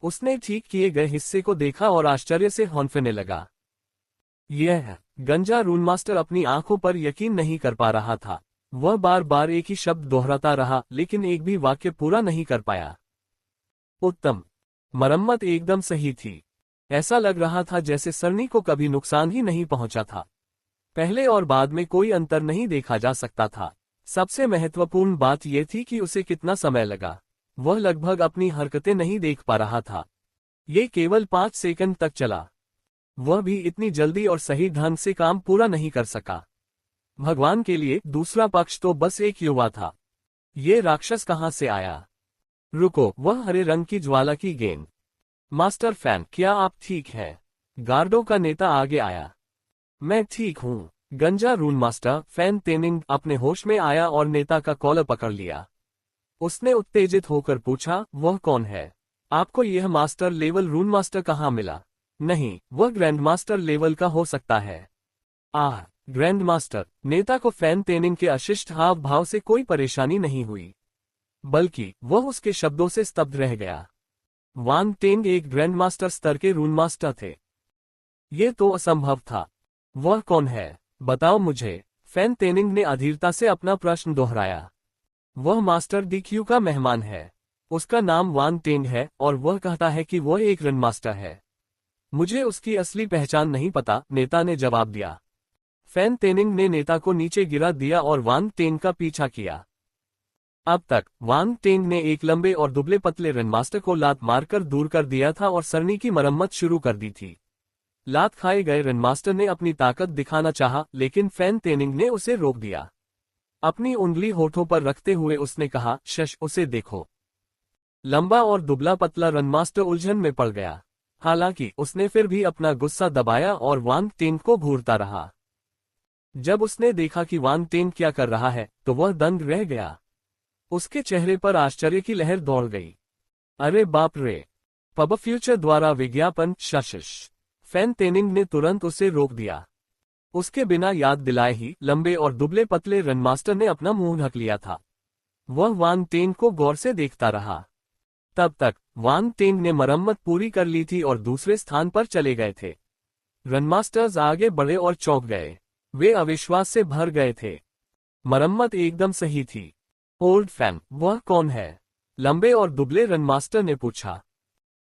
A: उसने ठीक किए गए हिस्से को देखा और आश्चर्य से हौंफने लगा। यह गंजा रून मास्टर अपनी आंखों पर यकीन नहीं कर पा रहा था। वह बार बार एक ही शब्द दोहराता रहा, लेकिन एक भी वाक्य पूरा नहीं कर पाया। उत्तम! मरम्मत एकदम सही थी। ऐसा लग रहा था जैसे सरनी को कभी नुकसान ही नहीं पहुंचा था। पहले और बाद में कोई अंतर नहीं देखा जा सकता था। सबसे महत्वपूर्ण बात यह थी कि उसे कितना समय लगा। वह लगभग अपनी हरकतें नहीं देख पा रहा था। ये केवल 5 सेकंड तक चला। वह भी इतनी जल्दी और सही ढंग से काम पूरा नहीं कर सका। भगवान के लिए दूसरा पक्ष तो बस एक युवा था। ये राक्षस कहां से आया? रुको, वह हरे रंग की ज्वाला की गेंद। मास्टर फैन, क्या आप ठीक हैं? गार्डों का नेता आगे आया। मैं ठीक हूँ। गंजा रून मास्टर फैन तेनिंग अपने होश में आया और नेता का कॉलर पकड़ लिया। उसने उत्तेजित होकर पूछा, वह कौन है? आपको यह मास्टर लेवल रून मास्टर कहाँ मिला? नहीं, वह ग्रैंड मास्टर लेवल का हो सकता है। आह! Grand master! नेता को फैन तेनिंग के अशिष्ट हाव भाव से कोई परेशानी नहीं हुई, बल्कि वह उसके शब्दों से स्तब्ध रह गया। वान टेंग एक ग्रैंड मास्टर स्तर के रून मास्टर थे। ये तो असंभव था। वह कौन है? बताओ मुझे। फैन तेनिंग ने अधीरता से अपना प्रश्न दोहराया। वह मास्टर डीक्यू का मेहमान है। उसका नाम वान टेंग है और वह कहता है कि वह एक ग्रैंड मास्टर है। मुझे उसकी असली पहचान नहीं पता, नेता ने जवाब दिया। फैन तेनिंग ने नेता को नीचे गिरा दिया और वान टेंग का पीछा किया। अब तक वान टेंग ने एक लंबे और दुबले पतले रनमास्टर को लात मारकर दूर कर दिया था और सरनी की मरम्मत शुरू कर दी थी। लात खाए गए रनमास्टर ने अपनी ताकत दिखाना चाहा, लेकिन फैन तेनिंग ने उसे रोक दिया। अपनी उंगली होठों पर रखते हुए उसने कहा, शश, उसे देखो। लंबा और दुबला पतला रनमास्टर उलझन में पड़ गया। हालांकि उसने फिर भी अपना गुस्सा दबाया और वान टेंग को घूरता रहा। जब उसने देखा कि वान टेंग क्या कर रहा है, तो वह दंग रह गया। उसके चेहरे पर आश्चर्य की लहर दौड़ गई। अरे बाप रे! पब फ्यूचर द्वारा विज्ञापन शशिश! फैन तेनिंग ने तुरंत उसे रोक दिया। उसके बिना याद दिलाए ही लंबे और दुबले पतले रनमास्टर ने अपना मुंह ढक लिया था। वह वान टेंग को गौर से देखता रहा। तब तक वान टेंग ने मरम्मत पूरी कर ली थी और दूसरे स्थान पर चले गए थे। रनमास्टर्स आगे बढ़े और चौंक गए। वे अविश्वास से भर गए थे। मरम्मत एकदम सही थी। ओल्ड फैन, वह कौन है? लंबे और दुबले रनमास्टर ने पूछा।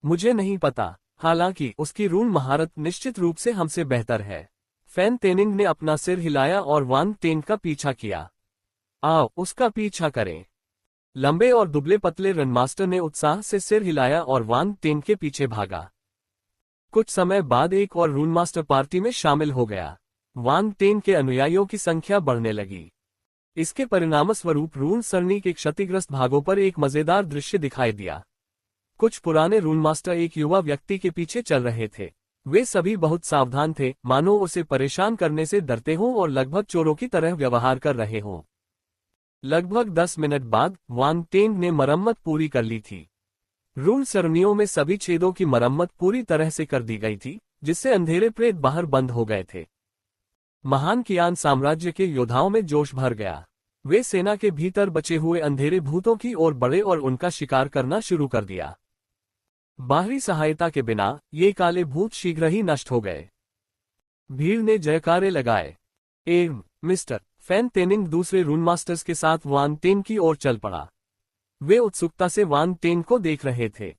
A: मुझे नहीं पता, हालांकि उसकी रून महारत निश्चित रूप से हमसे बेहतर है। फैन तेनिंग ने अपना सिर हिलाया और वान टेंग का पीछा किया। आओ, उसका पीछा करें। लंबे और दुबले पतले रनमास्टर ने उत्साह से सिर हिलाया और वान टेंग के पीछे भागा। कुछ समय बाद एक और रून मास्टर पार्टी में शामिल हो गया। वान टेंग के अनुयायियों की संख्या बढ़ने लगी। इसके परिणामस्वरूप रून सरनी के क्षतिग्रस्त भागों पर एक मजेदार दृश्य दिखाई दिया। कुछ पुराने रून मास्टर एक युवा व्यक्ति के पीछे चल रहे थे। वे सभी बहुत सावधान थे, मानो उसे परेशान करने से डरते हों और लगभग चोरों की तरह व्यवहार कर रहे हों। लगभग 10 मिनट बाद वान टेंग ने मरम्मत पूरी कर ली थी। रून सरणियों में सभी छेदों की मरम्मत पूरी तरह से कर दी गई थी, जिससे अंधेरे प्रेत बाहर बंद हो गए थे। महान कियान साम्राज्य के योद्धाओं में जोश भर गया। वे सेना के भीतर बचे हुए अंधेरे भूतों की ओर बढ़े और उनका शिकार करना शुरू कर दिया। बाहरी सहायता के बिना ये काले भूत शीघ्र ही नष्ट हो गए। भीड़ ने जयकारे लगाए। मिस्टर फैन तेनिंग दूसरे रून मास्टर्स के साथ वान टेंग की ओर चल पड़ा। वे उत्सुकता से वान टेंग को देख रहे थे।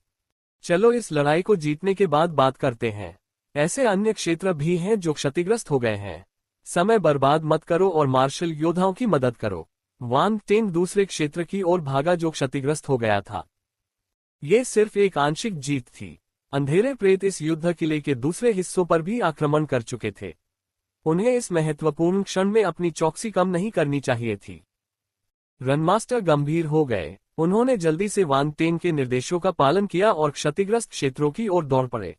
A: चलो इस लड़ाई को जीतने के बाद बात करते हैं। ऐसे अन्य क्षेत्र भी हैं जो क्षतिग्रस्त हो गए हैं। समय बर्बाद मत करो और मार्शल योद्धाओं की मदद करो। वान टेंग दूसरे क्षेत्र की ओर भागा जो क्षतिग्रस्त हो गया था। ये सिर्फ एक आंशिक जीत थी। अंधेरे प्रेत इस युद्ध किले के दूसरे हिस्सों पर भी आक्रमण कर चुके थे। उन्हें इस महत्वपूर्ण क्षण में अपनी चौकसी कम नहीं करनी चाहिए थी। रनमास्टर गंभीर हो गए। उन्होंने जल्दी से वांग टेन के निर्देशों का पालन किया और क्षतिग्रस्त क्षेत्रों की ओर दौड़ पड़े।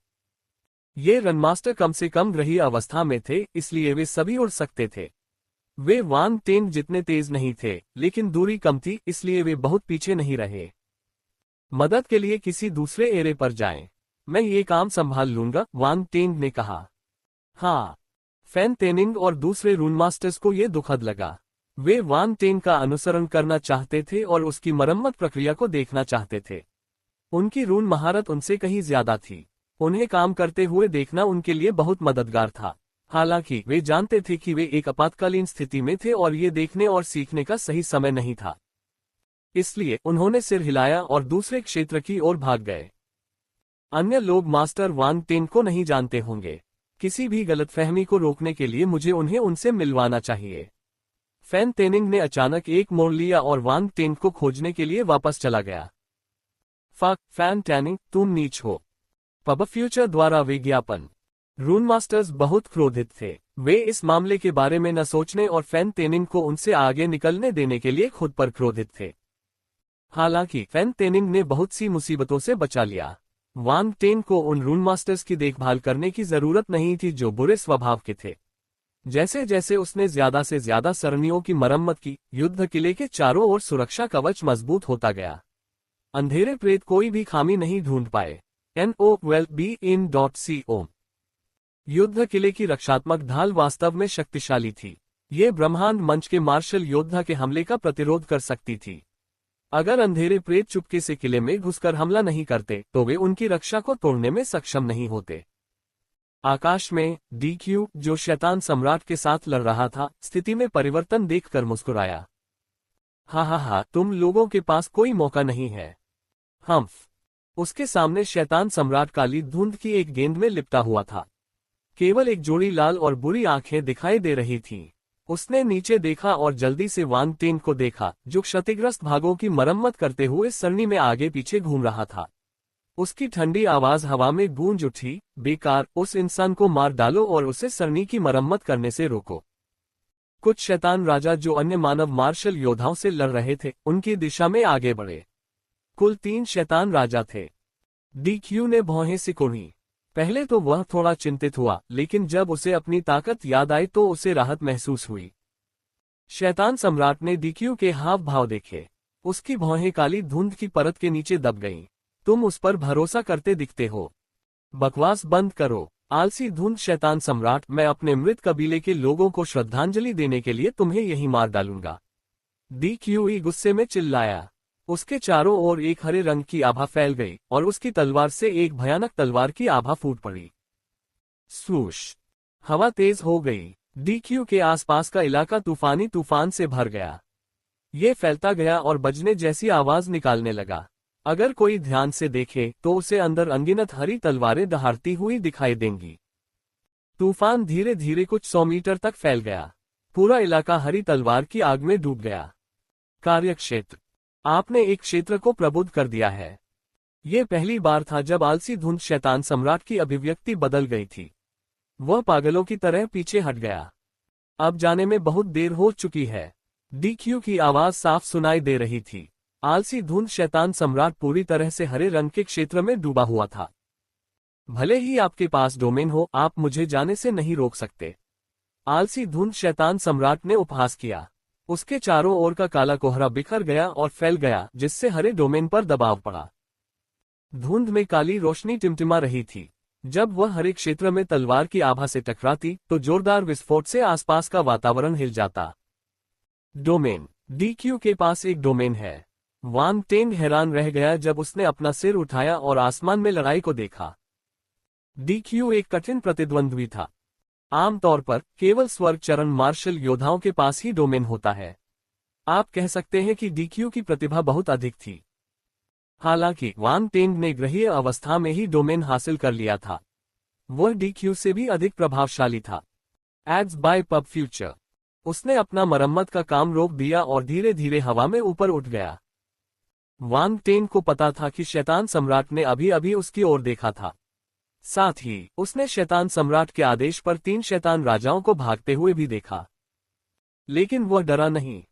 A: ये रनमास्टर कम से कम ग्रही अवस्था में थे, इसलिए वे सभी उड़ सकते थे। वे वांग टेन जितने तेज नहीं थे, लेकिन दूरी कम थी, इसलिए वे बहुत पीछे नहीं रहे। मदद के लिए किसी दूसरे एरे पर जाएं। मैं ये काम संभाल लूंगा, वांग टेन ने कहा। हाँ। फैन तेनिंग और दूसरे रून मास्टर्स को यह दुखद लगा। वे वांग टेन का अनुसरण करना चाहते थे और उसकी मरम्मत प्रक्रिया को देखना चाहते थे। उनकी रून महारत उनसे कहीं ज्यादा थी। उन्हें काम करते हुए देखना उनके लिए बहुत मददगार था। हालांकि वे जानते थे कि वे एक आपातकालीन स्थिति में थे और ये देखने और सीखने का सही समय नहीं था। इसलिए उन्होंने सिर हिलाया और दूसरे क्षेत्र की ओर भाग गए। अन्य लोग मास्टर वांग टेन को नहीं जानते होंगे। किसी भी गलतफहमी को रोकने के लिए मुझे उन्हें उनसे मिलवाना चाहिए। फैन तेनिंग ने अचानक एक मोड़ लिया और वांग टेन को खोजने के लिए वापस चला गया। फैन टेनिंग, तुम नीच हो। पब फ्यूचर द्वारा विज्ञापन। रून मास्टर्स बहुत क्रोधित थे। वे इस मामले के बारे में न सोचने और फैन तेनिंग को उनसे आगे निकलने देने के लिए खुद पर क्रोधित थे। हालांकि फैन तेनिंग ने बहुत सी मुसीबतों से बचा लिया। वांग टेन को उन रून मास्टर्स की देखभाल करने की जरूरत नहीं थी जो बुरे स्वभाव के थे। जैसे जैसे उसने ज्यादा से ज्यादा सरणियों की मरम्मत की, युद्ध किले के चारों ओर सुरक्षा कवच मजबूत होता गया। अंधेरे प्रेत कोई भी खामी नहीं ढूंढ पाए। NOWELLBEIN.CO। युद्ध किले की रक्षात्मक ढाल वास्तव में शक्तिशाली थी। ये ब्रह्मांड मंच के मार्शल योद्धा के हमले का प्रतिरोध कर सकती थी। अगर अंधेरे प्रेत चुपके से किले में घुसकर हमला नहीं करते तो वे उनकी रक्षा को तोड़ने में सक्षम नहीं होते। आकाश में DQ, जो शैतान सम्राट के साथ लड़ रहा था, स्थिति में परिवर्तन देखकर मुस्कुराया। हा, तुम लोगों के पास कोई मौका नहीं है। हम्फ। उसके सामने शैतान सम्राट काली धुंध की एक गेंद में लिपटा हुआ था। केवल एक जोड़ी लाल और बुरी आंखें दिखाई दे रही थीं। उसने नीचे देखा और जल्दी से वांग टेन को देखा, जो क्षतिग्रस्त भागों की मरम्मत करते हुए सरनी में आगे पीछे घूम रहा था। उसकी ठंडी आवाज हवा में गूंज उठी, बेकार, उस इंसान को मार डालो और उसे सरनी की मरम्मत करने से रोको। कुछ शैतान राजा जो अन्य मानव मार्शल योद्धाओं से लड़ रहे थे, उनकी दिशा में आगे बढ़े। कुल 3 शैतान राजा थे। DQ ने भौहें सिकोड़ी। पहले तो वह थोड़ा चिंतित हुआ, लेकिन जब उसे अपनी ताकत याद आई तो उसे राहत महसूस हुई। शैतान सम्राट ने DQ के हाव भाव देखे। उसकी भौहें काली धुंध की परत के नीचे दब गईं। तुम उस पर भरोसा करते दिखते हो। बकवास बंद करो, आलसी धुंध शैतान सम्राट। मैं अपने मृत कबीले के लोगों को श्रद्धांजलि देने के लिए तुम्हें यहीं मार डालूंगा। DQ गुस्से में चिल्लाया। उसके चारों ओर एक हरे रंग की आभा फैल गई और उसकी तलवार से एक भयानक तलवार की आभा फूट पड़ी। स्वूश। हवा तेज हो गई। DQ के आसपास का इलाका तूफानी तूफान से भर गया। ये फैलता गया और बजने जैसी आवाज निकालने लगा। अगर कोई ध्यान से देखे तो उसे अंदर अनगिनत हरी तलवारें दहाड़ती हुई दिखाई देंगी। तूफान धीरे धीरे कुछ 100 मीटर तक फैल गया। पूरा इलाका हरी तलवार की आग में डूब गया। कार्यक्षेत्र। आपने एक क्षेत्र को प्रबुद्ध कर दिया है। ये पहली बार था जब आलसी धुंध शैतान सम्राट की अभिव्यक्ति बदल गई थी। वह पागलों की तरह पीछे हट गया। अब जाने में बहुत देर हो चुकी है। DQ की आवाज साफ सुनाई दे रही थी। आलसी धुंध शैतान सम्राट पूरी तरह से हरे रंग के क्षेत्र में डूबा हुआ था। भले ही आपके पास डोमेन हो, आप मुझे जाने से नहीं रोक सकते। आलसी धुंध शैतान सम्राट ने उपहास किया। उसके चारों ओर का काला कोहरा बिखर गया और फैल गया, जिससे हरे डोमेन पर दबाव पड़ा। धुंध में काली रोशनी टिमटिमा रही थी। जब वह हरे क्षेत्र में तलवार की आभा से टकराती तो जोरदार विस्फोट से आसपास का वातावरण हिल जाता। डोमेन। DQ के पास एक डोमेन है। वांग टेन हैरान रह गया जब उसने अपना सिर उठाया और आसमान में लड़ाई को देखा। DQ एक कठिन प्रतिद्वंद्वी था। आमतौर पर केवल स्वर्ग चरण मार्शल योद्धाओं के पास ही डोमेन होता है। आप कह सकते हैं कि DQ की प्रतिभा बहुत अधिक थी। हालांकि वांग टेन ने ग्रहीय अवस्था में ही डोमेन हासिल कर लिया था। वह DQ से भी अधिक प्रभावशाली था। Ads by pub future. उसने अपना मरम्मत का काम रोक दिया और धीरे धीरे हवा में ऊपर उठ गया। वांग टेन को पता था कि शैतान सम्राट ने अभी अभी उसकी ओर देखा था। साथ ही उसने शैतान सम्राट के आदेश पर 3 शैतान राजाओं को भागते हुए भी देखा। लेकिन वह डरा नहीं।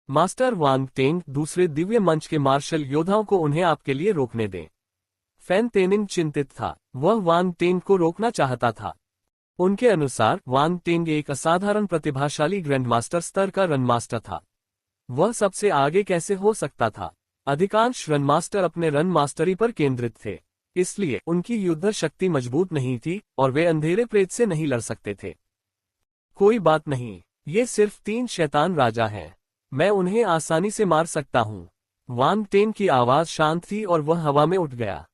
A: मास्टर वांग टेंग दूसरे दिव्य मंच के मार्शल योद्धाओं को उन्हें आपके लिए रोकने दें। फैन तेनिंग चिंतित था, वह वांग टेंग को रोकना चाहता था। उनके अनुसार वांग टेंग एक असाधारण प्रतिभाशाली ग्रैंडमास्टर स्तर का रन मास्टर था। वह सबसे आगे कैसे हो सकता था? अधिकांश रन मास्टर अपने रन मास्टरी पर केंद्रित थे, इसलिए उनकी युद्ध शक्ति मजबूत नहीं थी और वे अंधेरे प्रेत से नहीं लड़ सकते थे। कोई बात नहीं, ये सिर्फ 3 शैतान राजा हैं। मैं उन्हें आसानी से मार सकता हूँ। वांग टेंग की आवाज शांत थी और वह हवा में उठ गया।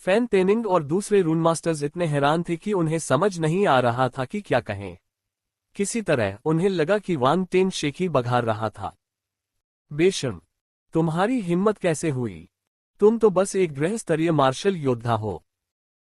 A: फैन तेनिंग और दूसरे रून मास्टर्स इतने हैरान थे कि उन्हें समझ नहीं आ रहा था कि क्या कहें। किसी तरह उन्हें लगा कि वांग टेंग शेखी बघार रहा था। बेशर्म, तुम्हारी हिम्मत कैसे हुई? तुम तो बस एक गृह स्तरीय मार्शल योद्धा हो।